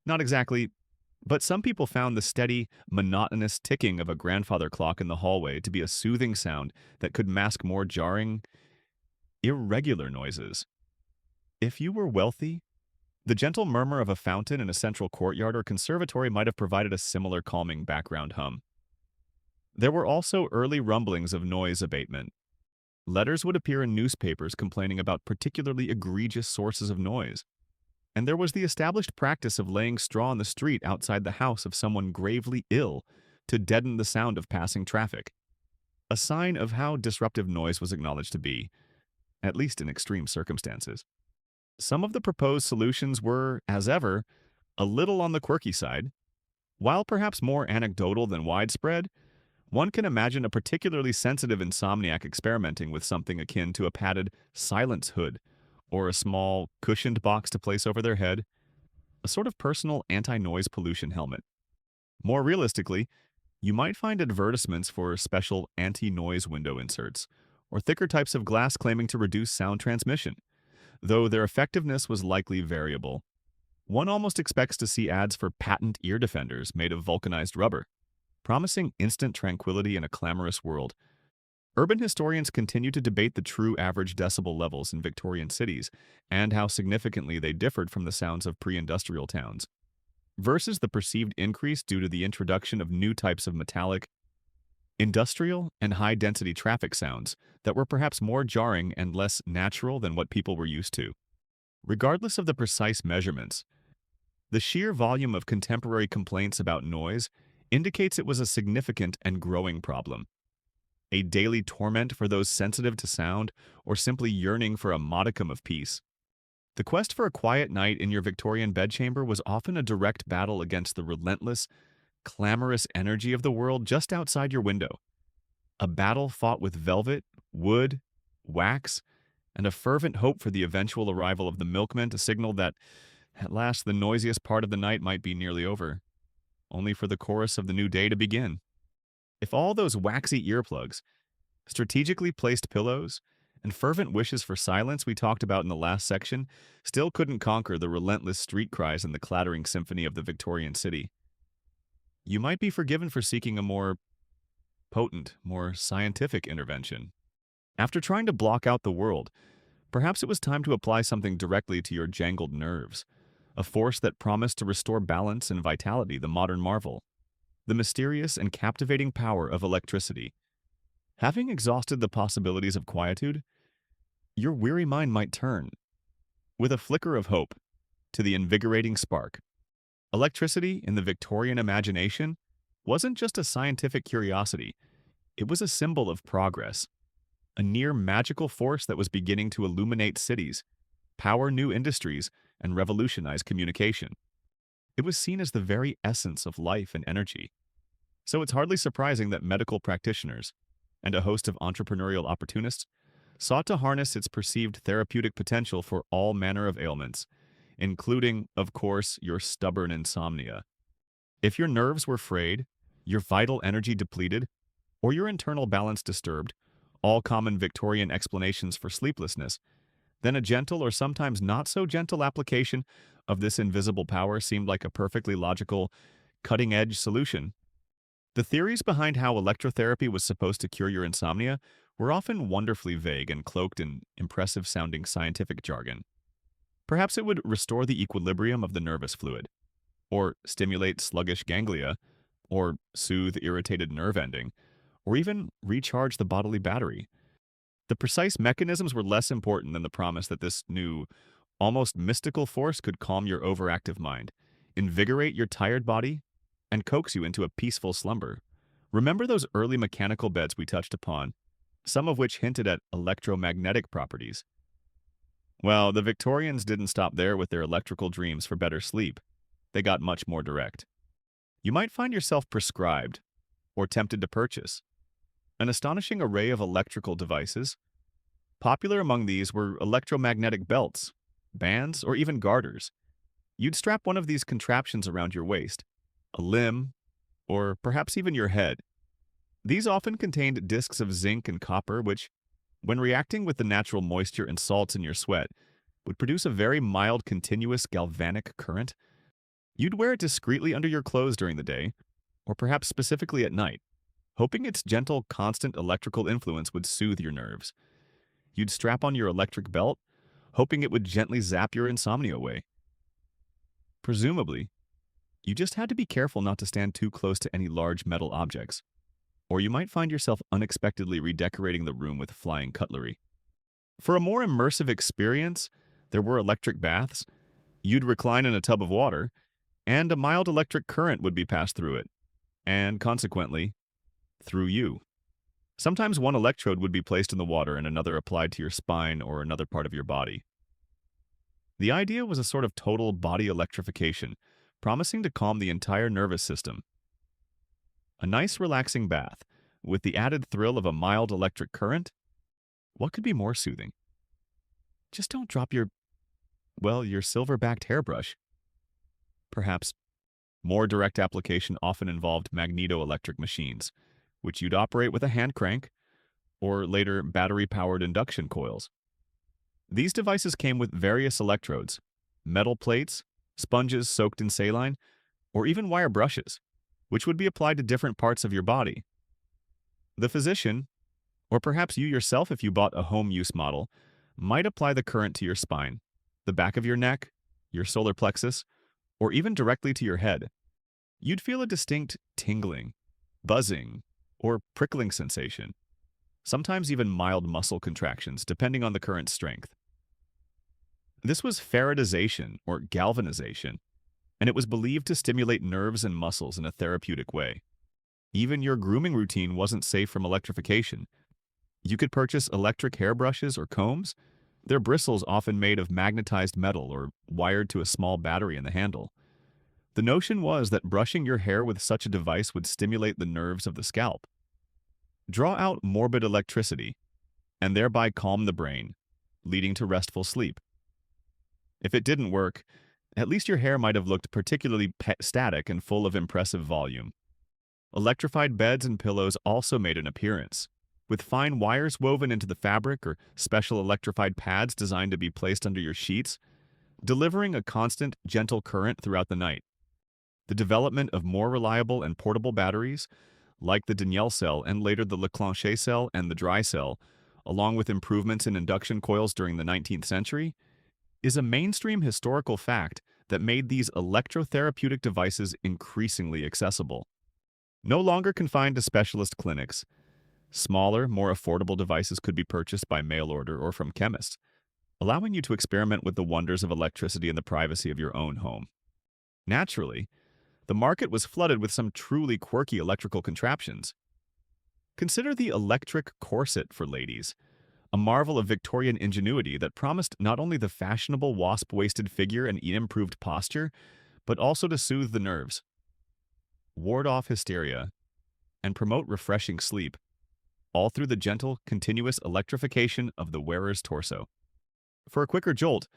Not exactly, but some people found the steady, monotonous ticking of a grandfather clock in the hallway to be a soothing sound that could mask more jarring, irregular noises. If you were wealthy, the gentle murmur of a fountain in a central courtyard or conservatory might have provided a similar calming background hum. There were also early rumblings of noise abatement. Letters would appear in newspapers complaining about particularly egregious sources of noise. And there was the established practice of laying straw on the street outside the house of someone gravely ill to deaden the sound of passing traffic, a sign of how disruptive noise was acknowledged to be, at least in extreme circumstances. Some of the proposed solutions were, as ever, a little on the quirky side. While perhaps more anecdotal than widespread, one can imagine a particularly sensitive insomniac experimenting with something akin to a padded silence hood, or a small, cushioned box to place over their head, a sort of personal anti-noise pollution helmet. More realistically, you might find advertisements for special anti-noise window inserts, or thicker types of glass claiming to reduce sound transmission, though their effectiveness was likely variable. One almost expects to see ads for patent ear defenders made of vulcanized rubber, promising instant tranquility in a clamorous world. Urban historians continue to debate the true average decibel levels in Victorian cities and how significantly they differed from the sounds of pre-industrial towns, versus the perceived increase due to the introduction of new types of metallic, industrial, and high-density traffic sounds that were perhaps more jarring and less natural than what people were used to. Regardless of the precise measurements, the sheer volume of contemporary complaints about noise indicates it was a significant and growing problem, a daily torment for those sensitive to sound or simply yearning for a modicum of peace. The quest for a quiet night in your Victorian bedchamber was often a direct battle against the relentless, clamorous energy of the world just outside your window. A battle fought with velvet, wood, wax, and a fervent hope for the eventual arrival of the milkman to signal that, at last, the noisiest part of the night might be nearly over, only for the chorus of the new day to begin. If all those waxy earplugs, strategically placed pillows, and fervent wishes for silence we talked about in the last section still couldn't conquer the relentless street cries and the clattering symphony of the Victorian city, you might be forgiven for seeking a more potent, more scientific intervention. After trying to block out the world, perhaps it was time to apply something directly to your jangled nerves, a force that promised to restore balance and vitality, the modern marvel, the mysterious and captivating power of electricity. Having exhausted the possibilities of quietude, your weary mind might turn, with a flicker of hope, to the invigorating spark. Electricity, in the Victorian imagination, wasn't just a scientific curiosity, it was a symbol of progress, a near magical force that was beginning to illuminate cities, power new industries, and revolutionize communication. It was seen as the very essence of life and energy. So it's hardly surprising that medical practitioners and a host of entrepreneurial opportunists sought to harness its perceived therapeutic potential for all manner of ailments, including, of course, your stubborn insomnia. If your nerves were frayed, your vital energy depleted, or your internal balance disturbed, all common Victorian explanations for sleeplessness, then a gentle or sometimes not so gentle application of this invisible power seemed like a perfectly logical, cutting-edge solution. The theories behind how electrotherapy was supposed to cure your insomnia were often wonderfully vague and cloaked in impressive-sounding scientific jargon. Perhaps it would restore the equilibrium of the nervous fluid, or stimulate sluggish ganglia, or soothe irritated nerve ending, or even recharge the bodily battery. The precise mechanisms were less important than the promise that this new, almost mystical force could calm your overactive mind, invigorate your tired body, and coax you into a peaceful slumber. Remember those early mechanical beds we touched upon, some of which hinted at electromagnetic properties? Well, the Victorians didn't stop there with their electrical dreams for better sleep. They got much more direct. You might find yourself prescribed, or tempted to purchase, an astonishing array of electrical devices. Popular among these were electromagnetic belts, bands, or even garters. You'd strap one of these contraptions around your waist, a limb, or perhaps even your head. These often contained discs of zinc and copper which, when reacting with the natural moisture and salts in your sweat, would produce a very mild continuous galvanic current. You'd wear it discreetly under your clothes during the day, or perhaps specifically at night, hoping its gentle, constant electrical influence would soothe your nerves. You'd strap on your electric belt, hoping it would gently zap your insomnia away. Presumably, you just had to be careful not to stand too close to any large metal objects, or you might find yourself unexpectedly redecorating the room with flying cutlery. For a more immersive experience, there were electric baths. You'd recline in a tub of water, and a mild electric current would be passed through it, and consequently, through you. Sometimes one electrode would be placed in the water and another applied to your spine or another part of your body. The idea was a sort of total body electrification, promising to calm the entire nervous system. A nice relaxing bath, with the added thrill of a mild electric current? What could be more soothing? Just don't drop your silver-backed hairbrush. Perhaps More direct application often involved magneto-electric machines, which you'd operate with a hand crank, or later battery-powered induction coils. These devices came with various electrodes, metal plates, sponges soaked in saline, or even wire brushes, which would be applied to different parts of your body. The physician, or perhaps you yourself if you bought a home use model, might apply the current to your spine, the back of your neck, your solar plexus, or even directly to your head. You'd feel a distinct tingling, buzzing, or prickling sensation, sometimes even mild muscle contractions depending on the current's strength. This was Faradization or galvanization, and it was believed to stimulate nerves and muscles in a therapeutic way. Even your grooming routine wasn't safe from electrification. You could purchase electric hairbrushes or combs, their bristles often made of magnetized metal or wired to a small battery in the handle. The notion was that brushing your hair with such a device would stimulate the nerves of the scalp, draw out morbid electricity, and thereby calm the brain, leading to restful sleep. If it didn't work, at least your hair might have looked particularly static and full of impressive volume. Electrified beds and pillows also made an appearance, with fine wires woven into the fabric or special electrified pads designed to be placed under your sheets, delivering a constant, gentle current throughout the night. The development of more reliable and portable batteries, like the Danielle cell and later the Leclanché cell and the dry cell, along with improvements in induction coils during the 19th century, is a mainstream historical fact that made these electrotherapeutic devices increasingly accessible. No longer confined to specialist clinics, smaller, more affordable devices could be purchased by mail order or from chemists, allowing you to experiment with the wonders of electricity in the privacy of your own home. Naturally, the market was flooded with some truly quirky electrical contraptions. Consider the electric corset for ladies, a marvel of Victorian ingenuity that promised not only the fashionable wasp-waisted figure and improved posture, but also to soothe the nerves, ward off hysteria, and promote refreshing sleep, all through the gentle, continuous electrification of the wearer's torso. For a quicker jolt,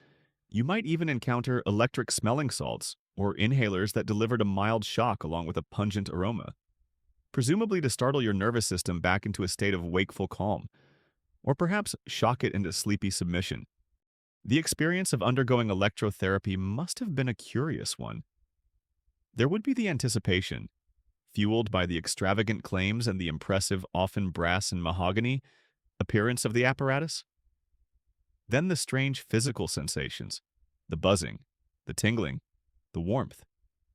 you might even encounter electric smelling salts or inhalers that delivered a mild shock along with a pungent aroma, presumably to startle your nervous system back into a state of wakeful calm, or perhaps shock it into sleepy submission. The experience of undergoing electrotherapy must have been a curious one. There would be the anticipation, fueled by the extravagant claims and the impressive, often brass and mahogany, appearance of the apparatus. Then the strange physical sensations, the buzzing, the tingling, the warmth,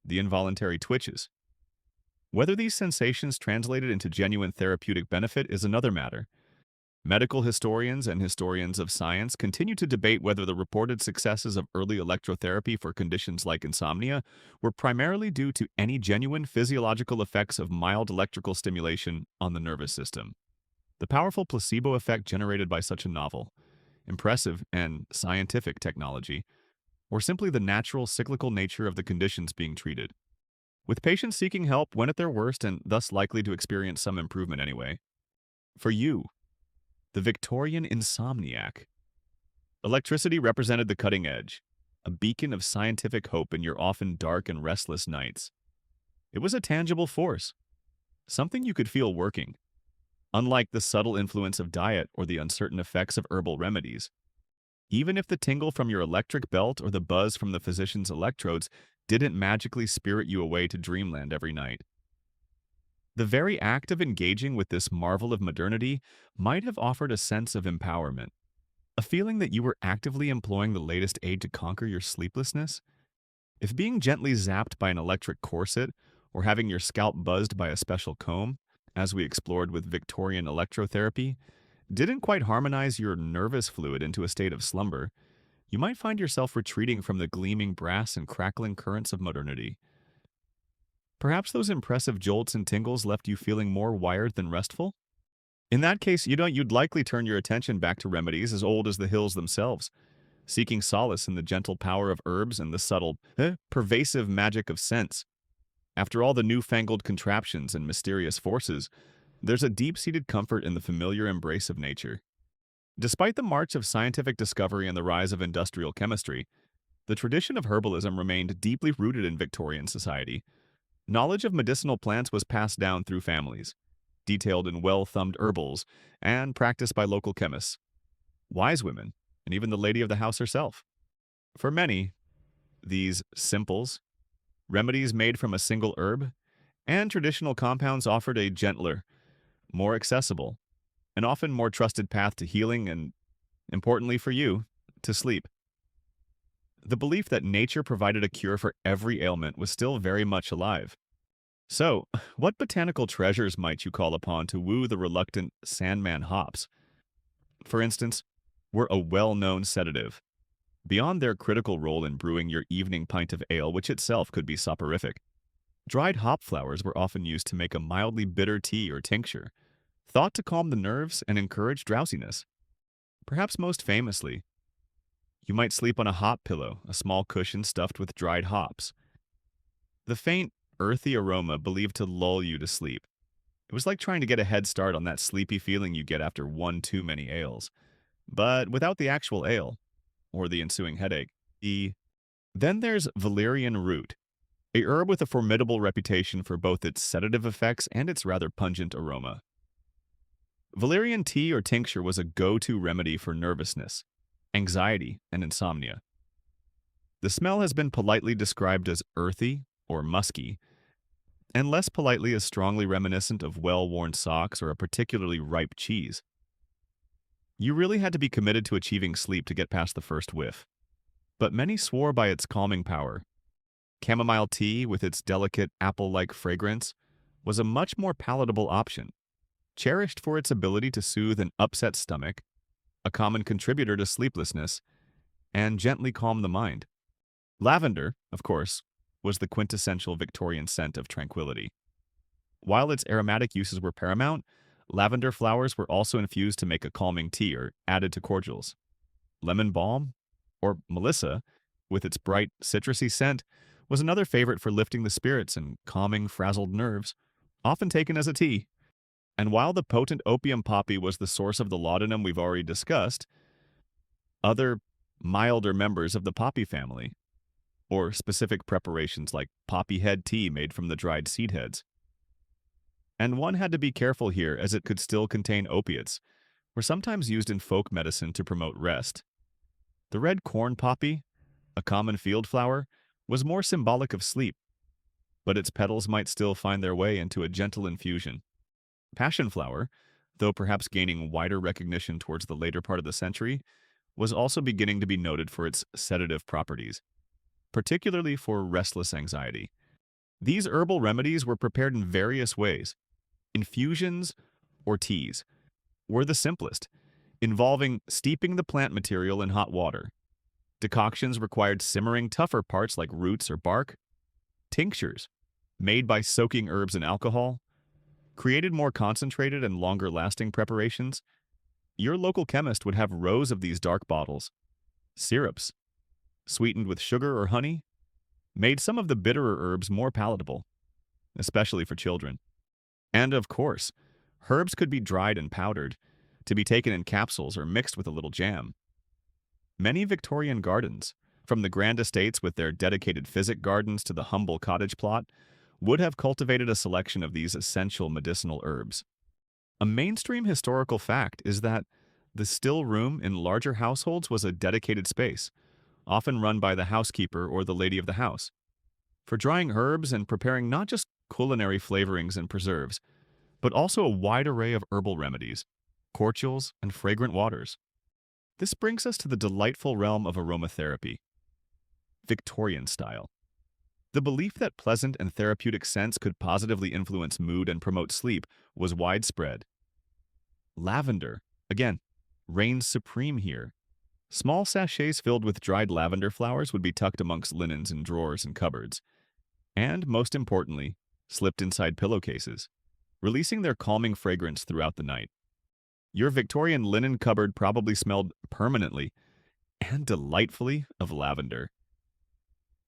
the involuntary twitches. Whether these sensations translated into genuine therapeutic benefit is another matter. Medical historians and historians of science continue to debate whether the reported successes of early electrotherapy for conditions like insomnia were primarily due to any genuine physiological effects of mild electrical stimulation on the nervous system. The powerful placebo effect generated by such a novel, impressive, and scientific technology, or simply the natural cyclical nature of the conditions being treated, with patients seeking help when at their worst and thus likely to experience some improvement anyway. For you, the Victorian Insomniac. Electricity represented the cutting edge, a beacon of scientific hope in your often dark and restless nights. It was a tangible force, something you could feel working, unlike the subtle influence of diet or the uncertain effects of herbal remedies. Even if the tingle from your electric belt or the buzz from the physician's electrodes didn't magically spirit you away to dreamland every night. The very act of engaging with this marvel of modernity might have offered a sense of empowerment, a feeling that you were actively employing the latest aid to conquer your sleeplessness. If being gently zapped by an electric corset or having your scalp buzzed by a special comb, as we explored with Victorian electrotherapy, didn't quite harmonize your nervous fluid into a state of slumber, you might find yourself retreating from the gleaming brass and crackling currents of modernity. Perhaps those impressive jolts and tingles left you feeling more wired than restful? In that case, you'd likely turn your attention back to remedies as old as the hills themselves, seeking solace in the gentle power of herbs and the subtle, pervasive magic of scents. After all the newfangled contraptions and mysterious forces, there's a deep-seated comfort in the familiar embrace of nature. Despite the march of scientific discovery and the rise of industrial chemistry, the tradition of herbalism remained deeply rooted in Victorian society, Knowledge of medicinal plants was passed down through families, detailed in well-thumbed herbals, and practiced by local chemists, wise women, and even the lady of the house herself. For many, these simples, remedies made from a single herb, and traditional compounds offered a gentler, more accessible, and often more trusted path to healing and, importantly for you, to sleep. The belief that nature provided a cure for every ailment was still very much alive. So, what botanical treasures might you call upon to woo the reluctant Sandman hops? For instance, were a well-known sedative, beyond their critical role in brewing your evening pint of ale, which itself could be soporific. Dried hop flowers were often used to make a mildly bitter tea or tincture, thought to calm the nerves and encourage drowsiness. Perhaps most famously, you might sleep on a hop pillow, a small cushion stuffed with dried hops. The faint, earthy aroma believed to lull you to sleep. It was like trying to get a head start on that sleepy feeling you get after one too many ales. But without the actual ale, or the ensuing headache. Then there's valerian root, a herb with a formidable reputation for both its sedative effects and its rather pungent aroma. Valerian tea or tincture was a go-to remedy for nervousness, anxiety, and insomnia. The smell has been politely described as earthy or musky, and less politely as strongly reminiscent of well-worn socks or a particularly ripe cheese. You really had to be committed to achieving sleep to get past the first whiff. But many swore by its calming power. Chamomile tea, with its delicate apple-like fragrance, was a much more palatable option, cherished for its ability to soothe an upset stomach, a common contributor to sleeplessness, and gently calm the mind. Lavender, of course, was the quintessential Victorian scent of tranquility. While its aromatic uses were paramount, lavender flowers were also infused to make a calming tea or added to cordials. Lemon balm, or melissa, with its bright, citrusy scent, was another favorite for lifting the spirits and calming frazzled nerves, often taken as a tea. And while the potent opium poppy was the source of the laudanum we've already discussed, other, milder members of the poppy family, or specific preparations like poppy head tea made from the dried seed heads. And one had to be careful here as it could still contain opiates, were sometimes used in folk medicine to promote rest. The red corn poppy, a common field flower, was more symbolic of sleep, but its petals might still find their way into a gentle infusion. Passion flower, though perhaps gaining wider recognition towards the later part of the century, was also beginning to be noted for its sedative properties, particularly for restless anxiety. These herbal remedies were prepared in various ways. Infusions, or teas, were the simplest, involving steeping the plant material in hot water. Decoctions required simmering tougher parts like roots or bark. Tinctures, made by soaking herbs in alcohol, created more concentrated and longer-lasting preparations. Your local chemist would have rows of these dark bottles. Syrups, sweetened with sugar or honey, made some of the bitterer herbs more palatable, especially for children. And of course, herbs could be dried and powdered, to be taken in capsules or mixed with a little jam. Many Victorian gardens, from the grand estates with their dedicated physic gardens to the humble cottage plot, would have cultivated a selection of these essential medicinal herbs. A mainstream historical fact is that the still room in larger households was a dedicated space, often run by the housekeeper or the lady of the house, for drying herbs and preparing not just culinary flavorings and preserves, but also a wide array of herbal remedies, cordials, and fragrant waters. This brings us to the delightful realm of aromatherapy, Victorian style. The belief that pleasant and therapeutic scents could positively influence mood and promote sleep was widespread. Lavender, again, reigns supreme here. Small sachets filled with dried lavender flowers would be tucked amongst linens in drawers and cupboards, and, most importantly, slipped inside pillowcases, releasing their calming fragrance throughout the night. Your Victorian linen cupboard probably smelled permanently and delightfully of lavender.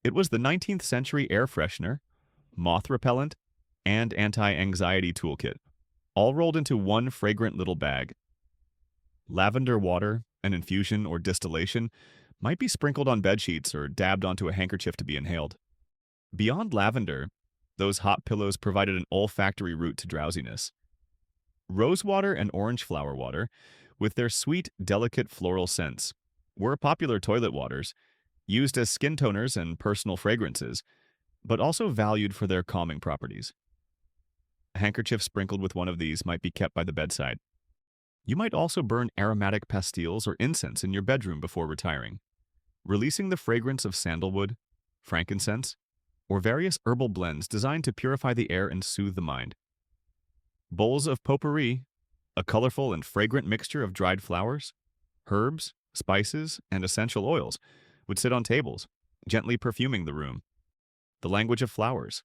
It was the 19th century air freshener, moth repellent, and anti-anxiety toolkit, all rolled into one fragrant little bag. Lavender water, an infusion or distillation, might be sprinkled on bedsheets or dabbed onto a handkerchief to be inhaled. Beyond lavender, Those hot pillows provided an olfactory route to drowsiness. Rosewater and orange flower water, with their sweet, delicate floral scents, were popular toilet waters, used as skin toners and personal fragrances, but also valued for their calming properties. A handkerchief sprinkled with one of these might be kept by the bedside. You might also burn aromatic pastilles or incense in your bedroom before retiring, releasing the fragrance of sandalwood, frankincense, or various herbal blends designed to purify the air and soothe the mind. Bowls of potpourri, a colorful and fragrant mixture of dried flowers, herbs, spices, and essential oils, would sit on tables, gently perfuming the room. The language of flowers,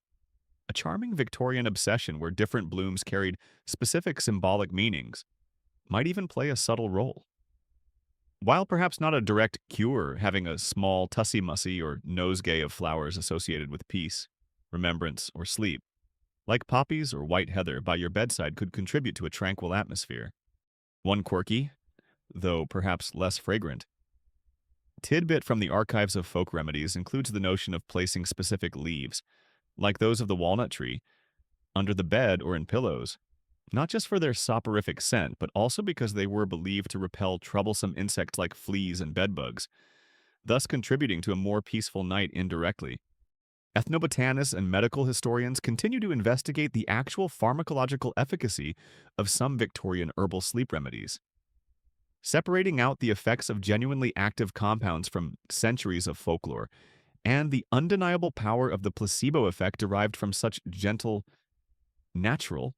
a charming Victorian obsession where different blooms carried specific symbolic meanings, might even play a subtle role. While perhaps not a direct cure, having a small tussy-mussy or nosegay of flowers associated with peace, remembrance, or sleep, like poppies or white heather by your bedside could contribute to a tranquil atmosphere. One quirky, though perhaps less fragrant, tidbit from the archives of folk remedies includes the notion of placing specific leaves, like those of the walnut tree, under the bed or in pillows, not just for their soporific scent, but also because they were believed to repel troublesome insects like fleas and bedbugs, thus contributing to a more peaceful night indirectly. Ethnobotanists and medical historians continue to investigate the actual pharmacological efficacy of some Victorian herbal sleep remedies, separating out the effects of genuinely active compounds from centuries of folklore and the undeniable power of the placebo effect derived from such gentle, natural,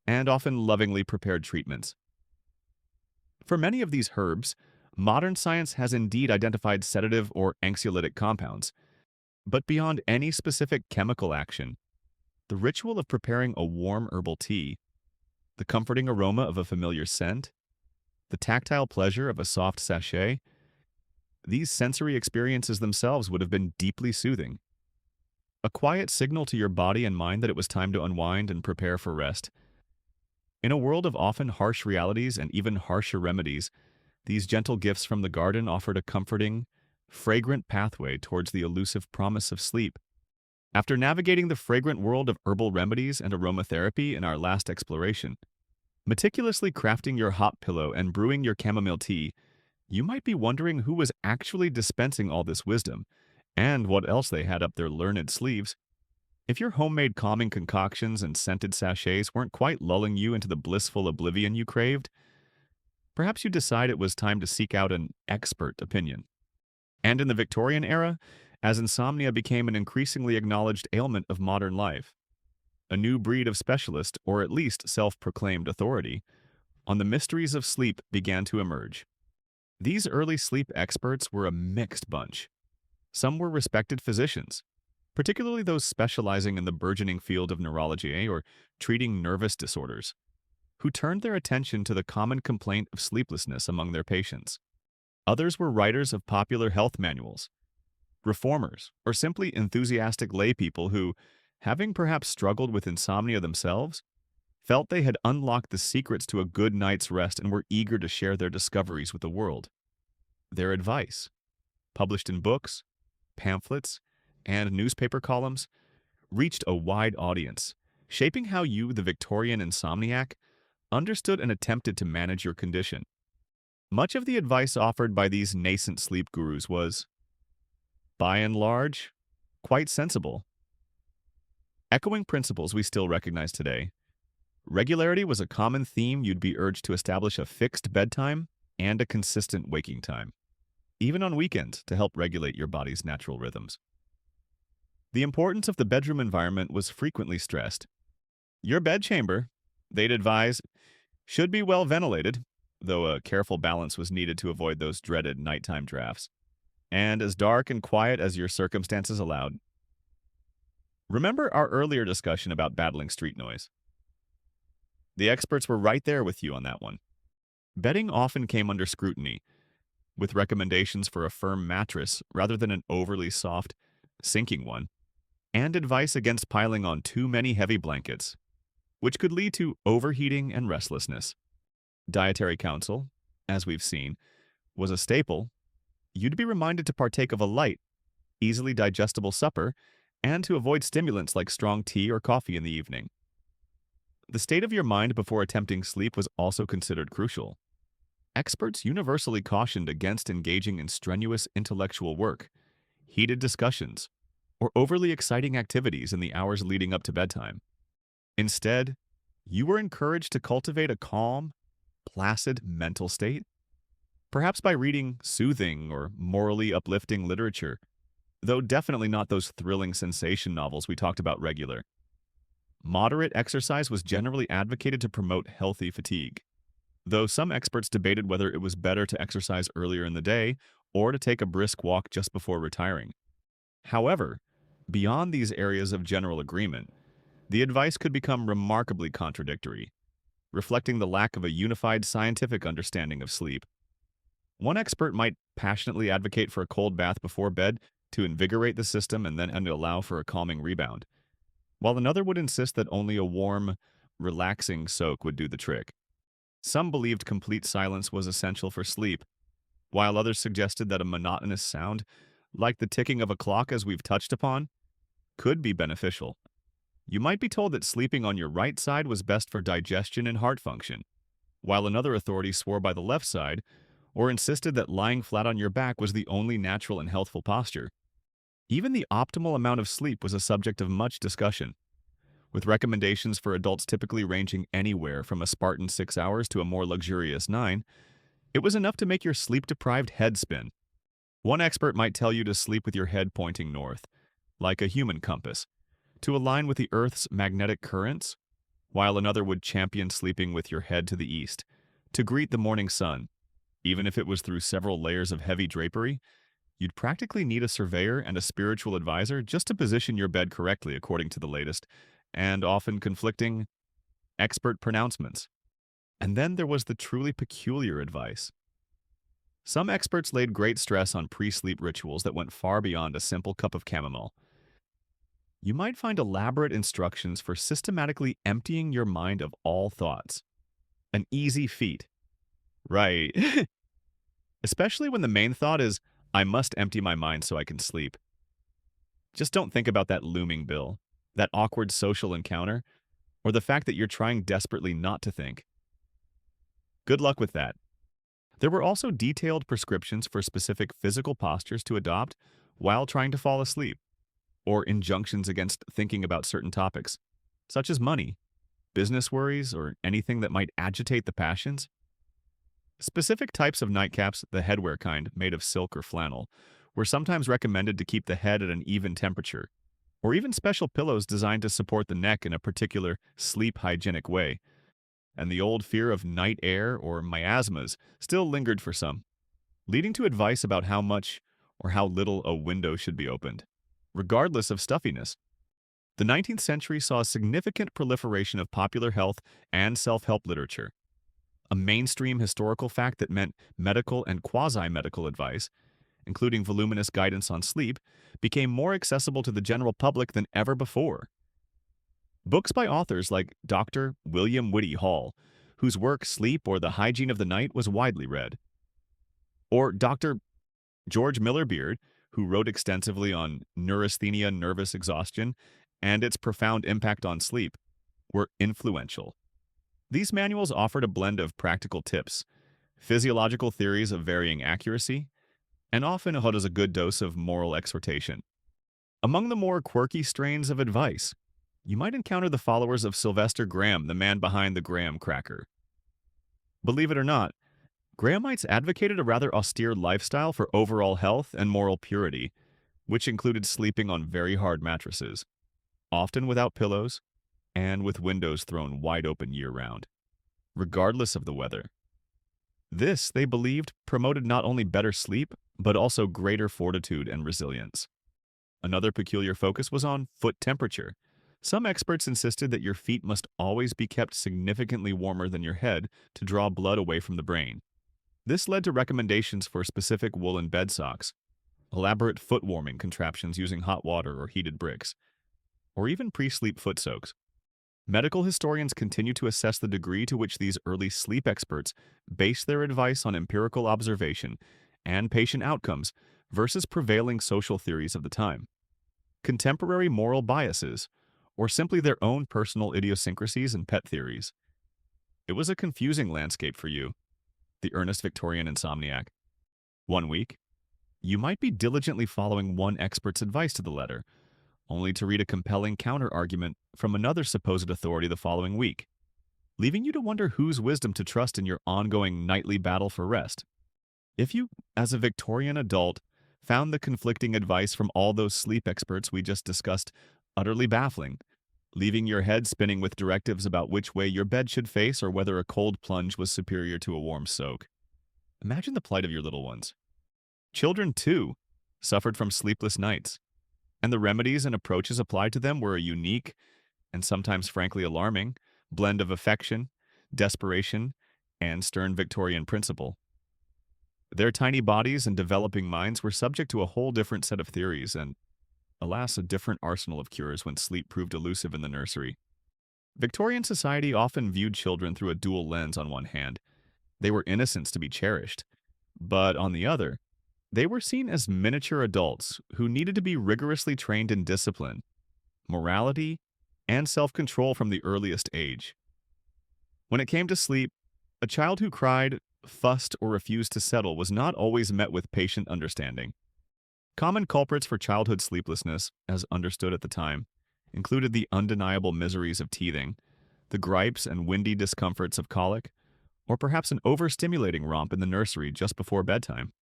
and often lovingly prepared treatments. For many of these herbs, modern science has indeed identified sedative or anxiolytic compounds, but beyond any specific chemical action, the ritual of preparing a warm herbal tea, the comforting aroma of a familiar scent, the tactile pleasure of a soft sachet, these sensory experiences themselves would have been deeply soothing. A quiet signal to your body and mind that it was time to unwind and prepare for rest. In a world of often harsh realities and even harsher remedies, these gentle gifts from the garden offered a comforting, fragrant pathway towards the elusive promise of sleep. After navigating the fragrant world of herbal remedies and aromatherapy in our last exploration, meticulously crafting your hot pillow and brewing your chamomile tea, you might be wondering who was actually dispensing all this wisdom, and what else they had up their learned sleeves. If your homemade calming concoctions and scented sachets weren't quite lulling you into the blissful oblivion you craved, perhaps you decide it was time to seek out an expert opinion. And in the Victorian era, as insomnia became an increasingly acknowledged ailment of modern life, a new breed of specialist, or at least self-proclaimed authority, on the mysteries of sleep began to emerge. These early sleep experts were a mixed bunch. Some were respected physicians, particularly those specializing in the burgeoning field of neurology or treating nervous disorders, who turned their attention to the common complaint of sleeplessness among their patients. Others were writers of popular health manuals, reformers, or simply enthusiastic laypeople who, having perhaps struggled with insomnia themselves, felt they had unlocked the secrets to a good night's rest and were eager to share their discoveries with the world. Their advice, published in books, pamphlets, and newspaper columns, reached a wide audience, shaping how you, the Victorian insomniac, understood and attempted to manage your condition. Much of the advice offered by these nascent sleep gurus was, by and large, quite sensible. Echoing principles we still recognize today, regularity was a common theme. You'd be urged to establish a fixed bedtime and a consistent waking time, even on weekends, to help regulate your body's natural rhythms. The importance of the bedroom environment was frequently stressed. Your bedchamber, they'd advise, should be well ventilated, though a careful balance was needed to avoid those dreaded nighttime drafts, and as dark and quiet as your circumstances allowed. Remember our earlier discussion about battling street noise? The experts were right there with you on that one. Bedding often came under scrutiny, with recommendations for a firm mattress rather than an overly soft, sinking one, and advice against piling on too many heavy blankets, which could lead to overheating and restlessness. Dietary counsel, as we've seen, was a staple. You'd be reminded to partake of a light, easily digestible supper and to avoid stimulants like strong tea or coffee in the evening. The state of your mind before attempting sleep was also considered crucial. Experts universally cautioned against engaging in strenuous intellectual work, heated discussions, or overly exciting activities in the hours leading up to bedtime. Instead, you were encouraged to cultivate a calm, placid mental state, perhaps by reading soothing or morally uplifting literature, though definitely not those thrilling sensation novels we talked about regular. Moderate exercise was generally advocated to promote healthy fatigue, though some experts debated whether it was better to exercise earlier in the day or to take a brisk walk just before retiring. However, beyond these areas of general agreement, the advice could become remarkably contradictory, reflecting the lack of a unified scientific understanding of sleep. One expert might passionately advocate for a cold bath before bed to invigorate the system and allow for a calming rebound, while another would insist that only a warm, relaxing soak would do the trick. Some believed complete silence was essential for sleep, while others suggested that a monotonous sound, like the ticking of a clock as we've touched upon, could be beneficial. You might be told that sleeping on your right side was best for digestion and heart function, while another authority swore by the left side or insisted that lying flat on your back was the only natural and healthful posture. Even the optimal amount of sleep was a subject of much discussion, with recommendations for adults typically ranging anywhere from a Spartan 6 hours to a more luxurious 9. It was enough to make your sleep-deprived head spin. One expert might tell you to sleep with your head pointing north, like a human compass, to align with the Earth's magnetic currents, while another would champion sleeping with your head to the east, to greet the morning sun. Even if it was through several layers of heavy drapery, you'd practically need a surveyor and a spiritual advisor just to position your bed correctly according to the latest, and often conflicting, expert pronouncements. And then there was the truly peculiar advice. Some experts laid great stress on pre-sleep rituals that went far beyond a simple cup of chamomile. You might find elaborate instructions for systematically emptying your mind of all thoughts. An easy feat. Right. Especially when the main thought is, I must empty my mind so I can sleep. Just don't think about that looming bill, that awkward social encounter, or the fact that you're trying desperately not to think. Good luck with that. There were also detailed prescriptions for specific physical postures to adopt while trying to fall asleep, or injunctions against thinking about certain topics, such as money, business worries, or anything that might agitate the passions. Specific types of nightcaps, the headwear kind, made of silk or flannel, were sometimes recommended to keep the head at an even temperature, or even special pillows designed to support the neck in a particular sleep hygienic way. And the old fear of night air or miasmas still lingered for some, leading to advice about how much or how little a window should be opened, regardless of stuffiness. The 19th century saw a significant proliferation of popular health and self-help literature, a mainstream historical fact that meant medical and quasi-medical advice, including voluminous guidance on sleep, became more accessible to the general public than ever before. Books by authors like Dr. William Whitty Hall, whose work Sleep or the Hygiene of the Night was widely read, or Dr. George Miller Beard, who wrote extensively on neurasthenia, nervous exhaustion, and its profound impact on sleep, were influential. These manuals offered a blend of practical tips, physiological theories of varying accuracy, and often a good dose of moral exhortation. Among the more quirky strains of advice, you might encounter the followers of Sylvester Graham, the man behind the graham cracker. Believe it or not, Grahamites advocated a rather austere lifestyle for overall health and moral purity, which included sleeping on very hard mattresses, often without pillows, and with windows thrown wide open year-round, regardless of the weather. This, they believed, promoted not only better sleep, but also greater fortitude and resilience. Another peculiar focus was on foot temperature. Some experts insisted that your feet must always be kept significantly warmer than your head to draw blood away from the brain. This led to recommendations for specific woolen bed socks, elaborate foot warming contraptions using hot water or heated bricks, or even pre-sleep foot soaks. Medical historians continue to assess the degree to which these early sleep experts based their advice on empirical observation and patient outcomes versus prevailing social theories of the time. contemporary moral biases, or simply their own personal idiosyncrasies and pet theories. It was a confusing landscape for you, the earnest Victorian insomniac. One week, you might be diligently following one expert's advice to the letter, only to read a compelling counter-argument from another supposed authority the following week, leaving you to wonder whose wisdom to trust in your ongoing nightly battle for rest. If you, as a Victorian adult, found the conflicting advice from all those sleep experts we just discussed utterly baffling, leaving your head spinning with directives about which way your bed should face or whether a cold plunge was superior to a warm soak, imagine the plight of your little ones. Children, too, suffered from sleepless nights, and the remedies and approaches applied to them were a unique, and sometimes frankly alarming, blend of affection, desperation, and stern Victorian principle. Their tiny bodies and developing minds were subject to a whole different set of theories and, alas, a different arsenal of cures when sleep proved elusive in the nursery. Victorian society often viewed children through a dual lens. On one hand, they were innocents to be cherished, but on the other, they were seen as miniature adults who needed to be rigorously trained in discipline, morality, and self-control from the earliest age. When it came to sleep, a child who cried, fussed, or refused to settle was not always met with patient understanding. Common culprits for childhood sleeplessness, as understood at the time, included the undeniable miseries of teething, the gripes and windy discomforts of colic, or perhaps an overstimulating romp in the nursery just before bedtime.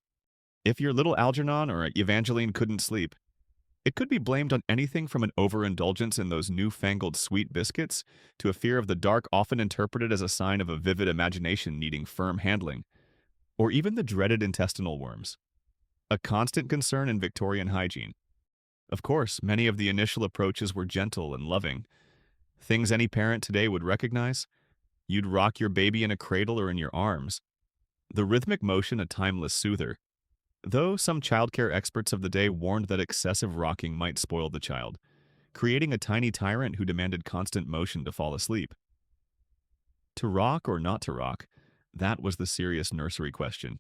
If your little Algernon or Evangeline couldn't sleep, it could be blamed on anything from an overindulgence in those newfangled sweet biscuits to a fear of the dark often interpreted as a sign of a vivid imagination needing firm handling, or even the dreaded intestinal worms, a constant concern in Victorian hygiene. Of course, many of the initial approaches were gentle and loving, things any parent today would recognize. You'd rock your baby in a cradle or in your arms, the rhythmic motion a timeless soother, though some childcare experts of the day warned that excessive rocking might spoil the child, creating a tiny tyrant who demanded constant motion to fall asleep. To rock or not to rock, that was the serious nursery question.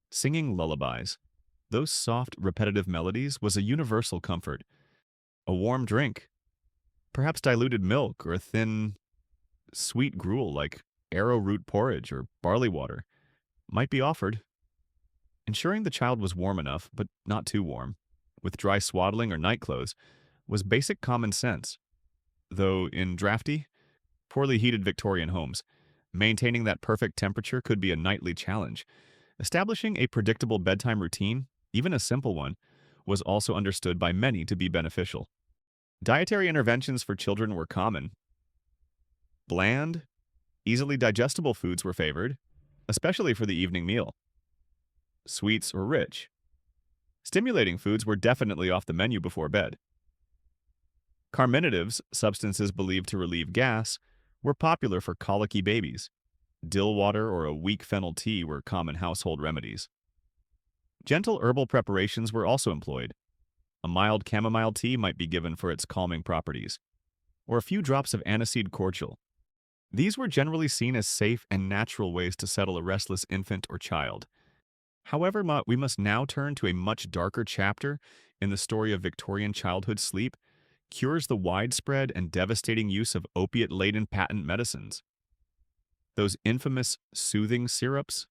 Singing lullabies, those soft, repetitive melodies, was a universal comfort. A warm drink, perhaps diluted milk or a thin, sweet gruel like arrowroot porridge or barley water, might be offered, ensuring the child was warm enough, but not too warm, with dry swaddling or nightclothes, was basic common sense. Though in drafty, poorly heated Victorian homes, maintaining that perfect temperature could be a nightly challenge. Establishing a predictable bedtime routine, even a simple one, was also understood by many to be beneficial. Dietary interventions for children were common. Bland, easily digestible foods were favored, especially for the evening meal. Sweets or rich. Stimulating foods were definitely off the menu before bed. Carminatives, substances believed to relieve gas, were popular for colicky babies. Dill water or a weak fennel tea were common household remedies. Gentle herbal preparations were also employed. A mild chamomile tea might be given for its calming properties, or a few drops of aniseed cordial. These were generally seen as safe and natural ways to settle a restless infant or child. However, we must now turn to a much darker chapter in the story of Victorian childhood sleep, cures the widespread and devastating use of opiate-laden patent medicines. Those infamous soothing syrups.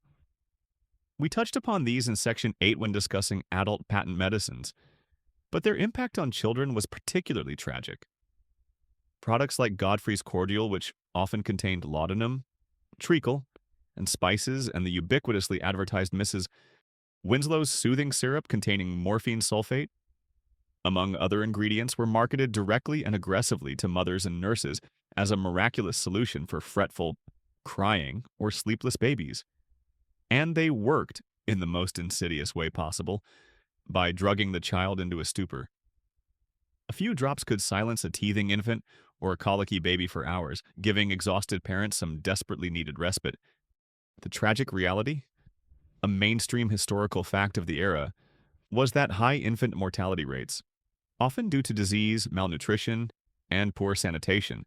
We touched upon these in Section 8 when discussing adult patent medicines, but their impact on children was particularly tragic. Products like Godfrey's cordial, which often contained laudanum, treacle, and spices, and the ubiquitously advertised Mrs. Winslow's soothing syrup containing morphine sulfate, among other ingredients, were marketed directly and aggressively to mothers and nurses as a miraculous solution for fretful, crying, or sleepless babies. And they worked in the most insidious way possible, by drugging the child into a stupor. A few drops could silence a teething infant or a colicky baby for hours, giving exhausted parents some desperately needed respite. The tragic reality, a mainstream historical fact of the era, was that high infant mortality rates, often due to disease, malnutrition, and poor sanitation,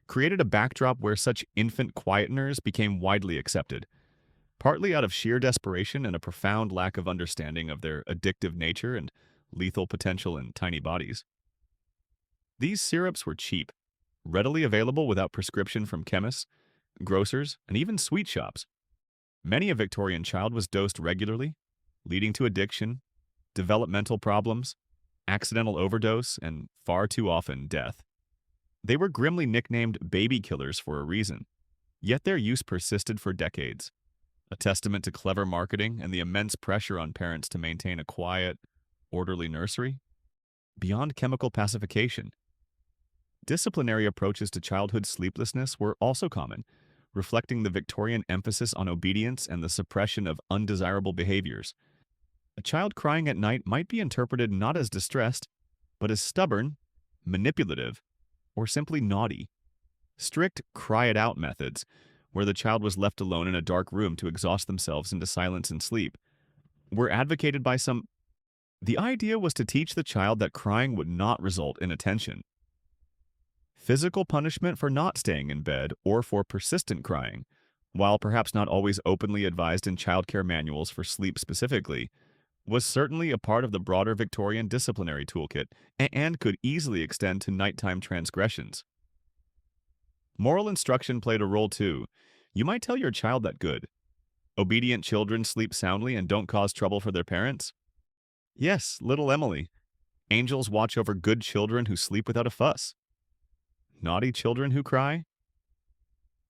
created a backdrop where such infant quieteners became widely accepted, partly out of sheer desperation and a profound lack of understanding of their addictive nature and lethal potential in tiny bodies. These syrups were cheap, readily available without prescription from chemists, grocers, and even sweet shops. Many a Victorian child was dosed regularly, leading to addiction, developmental problems, accidental overdose, and far too often death. They were grimly nicknamed baby killers for a reason, yet their use persisted for decades, a testament to clever marketing and the immense pressure on parents to maintain a quiet, orderly nursery. Beyond chemical pacification, disciplinary approaches to childhood sleeplessness were also common, reflecting the Victorian emphasis on obedience and the suppression of undesirable behaviors. A child crying at night might be interpreted not as distressed, but as stubborn, manipulative, or simply naughty. Strict cry it out methods, where the child was left alone in a dark room to exhaust themselves into silence and sleep, were advocated by some. The idea was to teach the child that crying would not result in attention. Physical punishment for not staying in bed or for persistent crying, while perhaps not always openly advised in childcare manuals for sleep specifically, was certainly a part of the broader Victorian disciplinary toolkit and could easily extend to nighttime transgressions. Moral instruction played a role too. You might tell your child that good. Obedient children sleep soundly and don't cause trouble for their parents. Yes, little Emily. Angels watch over good children who sleep without a fuss. Naughty children who cry?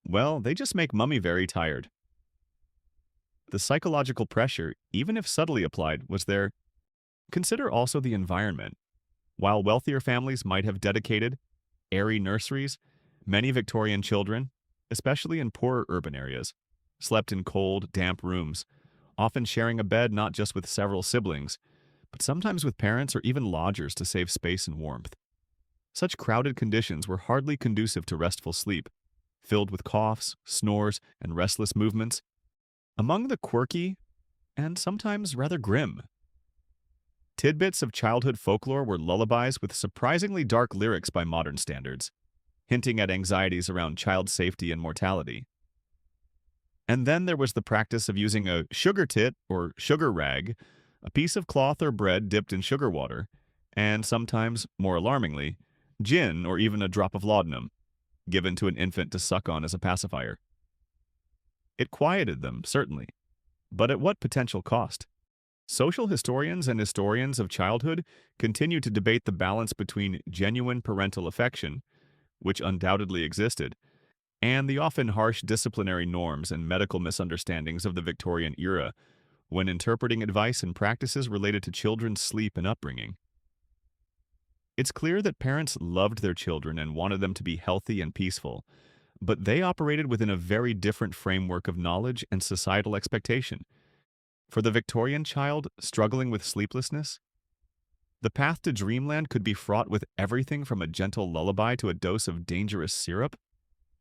Well, they just make Mummy very tired. The psychological pressure, even if subtly applied, was there. Consider also the environment. While wealthier families might have dedicated, airy nurseries, many Victorian children, especially in poorer urban areas, slept in cold, damp rooms, often sharing a bed not just with several siblings, but sometimes with parents or even lodgers to save space and warmth. Such crowded conditions were hardly conducive to restful sleep, filled with coughs, snores, and restless movements. Among the quirky, and sometimes rather grim, tidbits of childhood folklore were lullabies with surprisingly dark lyrics by modern standards, hinting at anxieties around child safety and mortality. And then there was the practice of using a sugar tit or sugar rag, a piece of cloth or bread dipped in sugar water, and sometimes, more alarmingly, gin or even a drop of laudanum, given to an infant to suck on as a pacifier. It quieted them, certainly, but at what potential cost? Social historians and historians of childhood continue to debate the balance between genuine parental affection, which undoubtedly existed, and the often harsh disciplinary norms and medical misunderstandings of the Victorian era when interpreting advice and practices related to children's sleep and upbringing. It's clear that parents loved their children and wanted them to be healthy and peaceful, but they operated within a very different framework of knowledge and societal expectation. For the Victorian child struggling with sleeplessness, the path to dreamland could be fraught with everything from a gentle lullaby to a dose of dangerous syrup,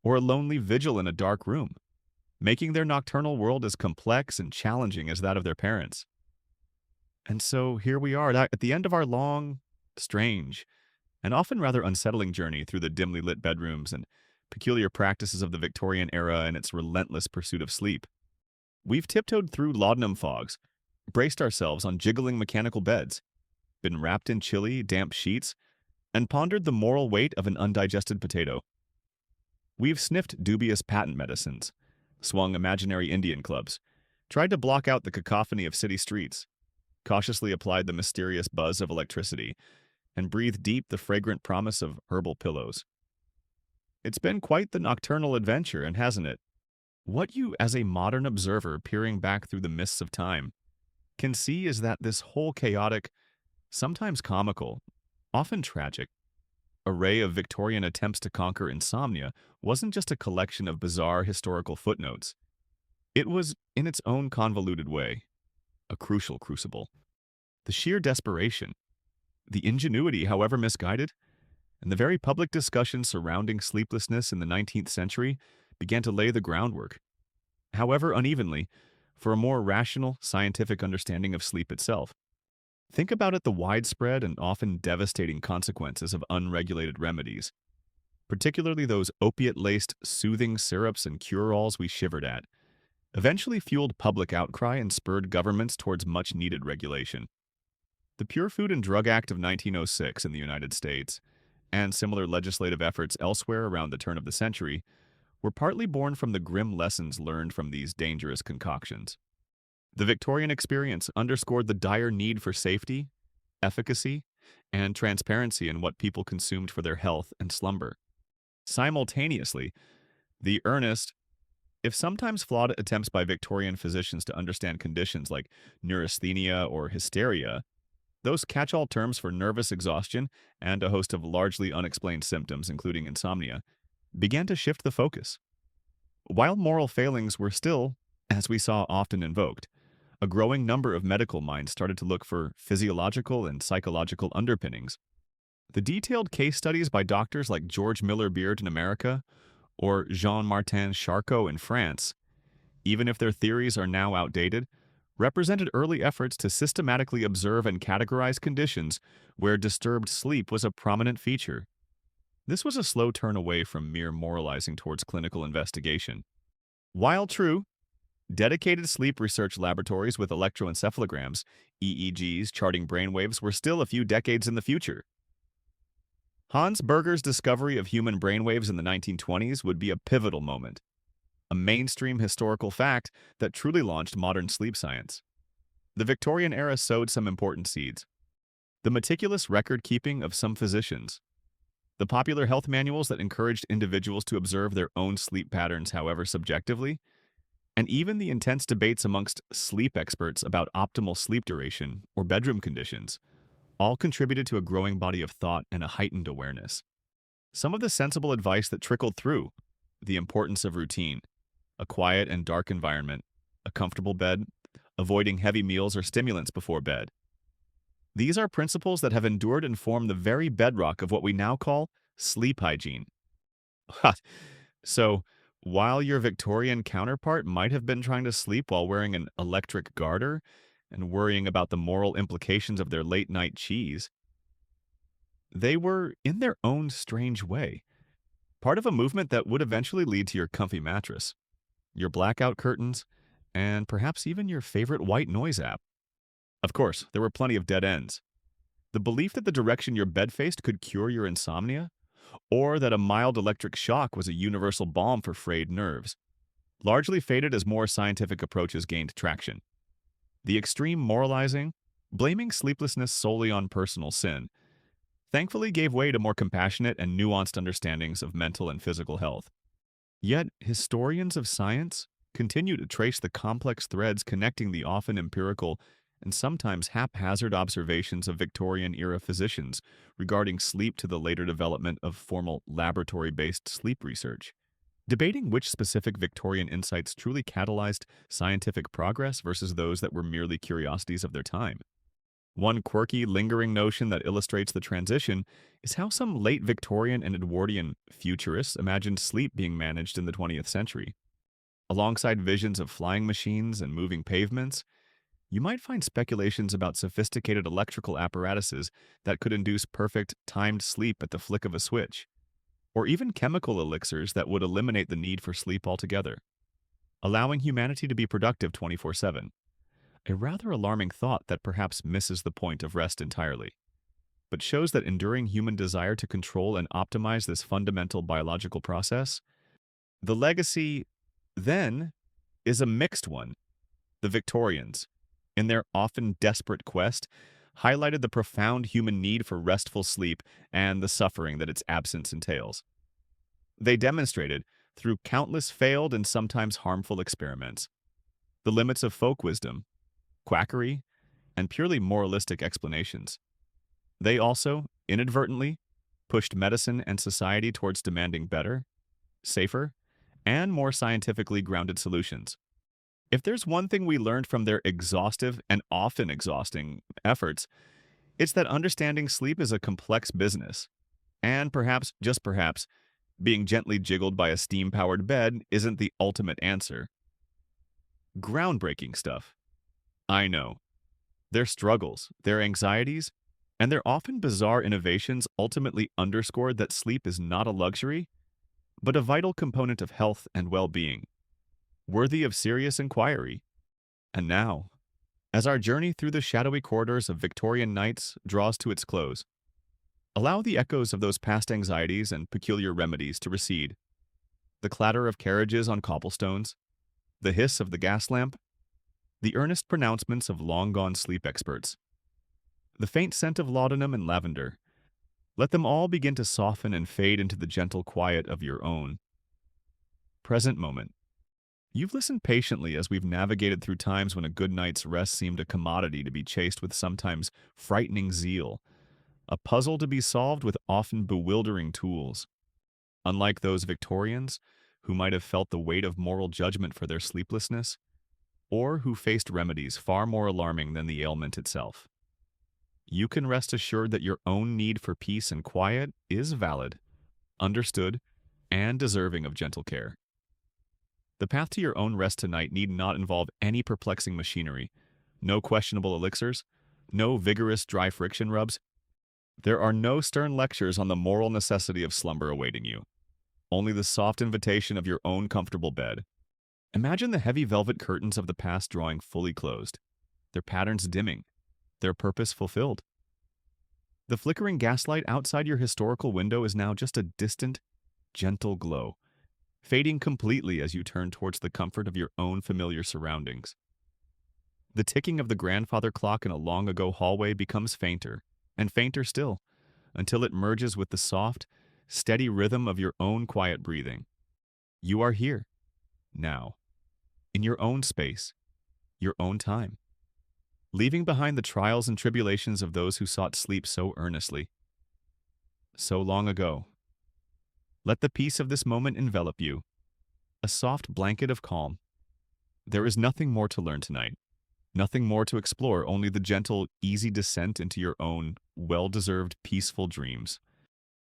or a lonely vigil in a dark room, making their nocturnal world as complex and challenging as that of their parents. And so here we are at the end of our long, strange, and often rather unsettling journey through the dimly lit bedrooms and peculiar practices of the Victorian era and its relentless pursuit of sleep. We've tiptoed through laudanum fogs, braced ourselves on jiggling mechanical beds, been wrapped in chilly, damp sheets, and pondered the moral weight of an undigested potato. We've sniffed dubious patent medicines, swung imaginary Indian clubs, tried to block out the cacophony of city streets, cautiously applied the mysterious buzz of electricity, and breathed deep the fragrant promise of herbal pillows. It's been quite the nocturnal adventure, and hasn't it? What you, as a modern observer peering back through the mists of time, can see is that this whole chaotic, sometimes comical, often tragic, array of Victorian attempts to conquer insomnia wasn't just a collection of bizarre historical footnotes. It was, in its own convoluted way, a crucial crucible. The sheer desperation, the ingenuity, however misguided, and the very public discussion surrounding sleeplessness in the 19th century began to lay the groundwork, however unevenly, for a more rational, scientific understanding of sleep itself. Think about the widespread and often devastating consequences of unregulated remedies, particularly those opiate-laced soothing syrups and cure-alls we shivered at, eventually fueled public outcry and spurred governments towards much-needed regulation. The Pure Food and Drug Act of 1906 in the United States, and similar legislative efforts elsewhere around the turn of the century, were partly born from the grim lessons learned from these dangerous concoctions. The Victorian experience underscored the dire need for safety, efficacy, and transparency in what people consumed for their health and slumber. Simultaneously, the earnest, if sometimes flawed attempts by Victorian physicians to understand conditions like neurasthenia or hysteria, those catch-all terms for nervous exhaustion and a host of largely unexplained symptoms, including insomnia, began to shift the focus. While moral failings were still, as we saw, often invoked, a growing number of medical minds started to look for physiological and psychological underpinnings. The detailed case studies by doctors like George Miller Beard in America or Jean-Martin Charcot in France, even if their theories are now outdated, represented early efforts to systematically observe and categorize conditions where disturbed sleep was a prominent feature. This was a slow turn away from mere moralizing towards clinical investigation. While true, dedicated sleep research laboratories with electroencephalograms, EEGs, charting brainwaves were still a few decades in the future. Hans Berger's discovery of human brainwaves in the 1920s would be a pivotal moment, a mainstream historical fact that truly launched modern sleep science. The Victorian era sowed some important seeds. The meticulous record-keeping of some physicians, the popular health manuals that encouraged individuals to observe their own sleep patterns, however subjectively, and even the intense debates amongst sleep experts about optimal sleep duration or bedroom conditions, all contributed to a growing body of thought and a heightened awareness. Some of the sensible advice that trickled through: the importance of routine, a quiet and dark environment, a comfortable bed, avoiding heavy meals or stimulants before bed. These are principles that have endured and form the very bedrock of what we now call sleep hygiene. So, while your Victorian counterpart might have been trying to sleep while wearing an electric garter and worrying about the moral implications of their late-night cheese, they were, in their own strange way, part of a movement that would eventually lead to your comfy mattress, your blackout curtains, and perhaps even your favorite white noise app. Of course, there were plenty of dead ends. The belief that the direction your bed faced could cure your insomnia, or that a mild electric shock was a universal balm for frayed nerves, largely faded as more scientific approaches gained traction. The extreme moralizing, blaming sleeplessness solely on personal sin, thankfully gave way to more compassionate and nuanced understandings of mental and physical health. Yet, historians of science continue to trace the complex threads connecting the often empirical and sometimes haphazard observations of Victorian-era physicians regarding sleep to the later development of formal laboratory-based sleep research, debating which specific Victorian insights truly catalyzed scientific progress versus those that were merely curiosities of their time. One quirky, lingering notion that illustrates the transition is how some late Victorian and Edwardian futurists imagined sleep being managed in the 20th century. Alongside visions of flying machines and moving pavements, you might find speculations about sophisticated electrical apparatuses that could induce perfect, timed sleep at the flick of a switch, or even chemical elixirs that would eliminate the need for sleep altogether, allowing humanity to be productive 24/7. A rather alarming thought that perhaps misses the point of rest entirely, but shows that enduring human desire to control and optimize this fundamental biological process, the legacy, then, is a mixed one. The Victorians, in their often desperate quest, highlighted the profound human need for restful sleep and the suffering that its absence entails. They demonstrated, through countless failed and sometimes harmful experiments, the limits of folk wisdom, quackery, and purely moralistic explanations. They also, inadvertently, pushed medicine and society towards demanding better, safer, and more scientifically grounded solutions. If there's one thing we learned from their exhaustive and often exhausting efforts, it's that understanding sleep is a complex business, and perhaps, just perhaps, being gently jiggled by a steam-powered bed isn't the ultimate answer. Groundbreaking stuff. I know. Their struggles, their anxieties, and their often bizarre innovations ultimately underscored that sleep is not a luxury, but a vital component of health and well-being, worthy of serious inquiry. And now, As our journey through the shadowy corridors of Victorian nights draws to its close, allow the echoes of those past anxieties and peculiar remedies to recede. The clatter of carriages on cobblestones, the hiss of the gas lamp, the earnest pronouncements of long-gone sleep experts, the faint scent of laudanum and lavender. Let them all begin to soften and fade into the gentle quiet of your own present moment. You've listened patiently as we've navigated through times when a good night's rest seemed a commodity to be chased with sometimes frightening zeal, a puzzle to be solved with often bewildering tools. Unlike those Victorians, who might have felt the weight of moral judgment for their sleeplessness, or who faced remedies far more alarming than the ailment itself. You can rest assured that your own need for peace and quiet is valid, understood, and deserving of gentle care. The path to your own rest tonight need not involve any perplexing machinery, no questionable elixirs, no vigorous dry friction rubs. There are no stern lectures on the moral necessity of slumber awaiting you, only the soft invitation of your own comfortable bed. Imagine the heavy velvet curtains of the past drawing fully closed, their patterns dimming, their purpose fulfilled. The flickering gaslight outside your historical window is now just a distant, gentle glow, fading completely as you turn towards the comfort of your own familiar surroundings. The ticking of the grandfather clock in a long-ago hallway becomes fainter, and fainter still, until it merges with the soft, steady rhythm of your own quiet breathing. You are here, now, in your own space, your own time, leaving behind the trials and tribulations of those who sought sleep so earnestly, so long ago. Let the peace of this moment envelop you, a soft blanket of calm. There is nothing more to learn tonight, nothing more to explore, only the gentle, easy descent into your own, well-deserved, peaceful dreams.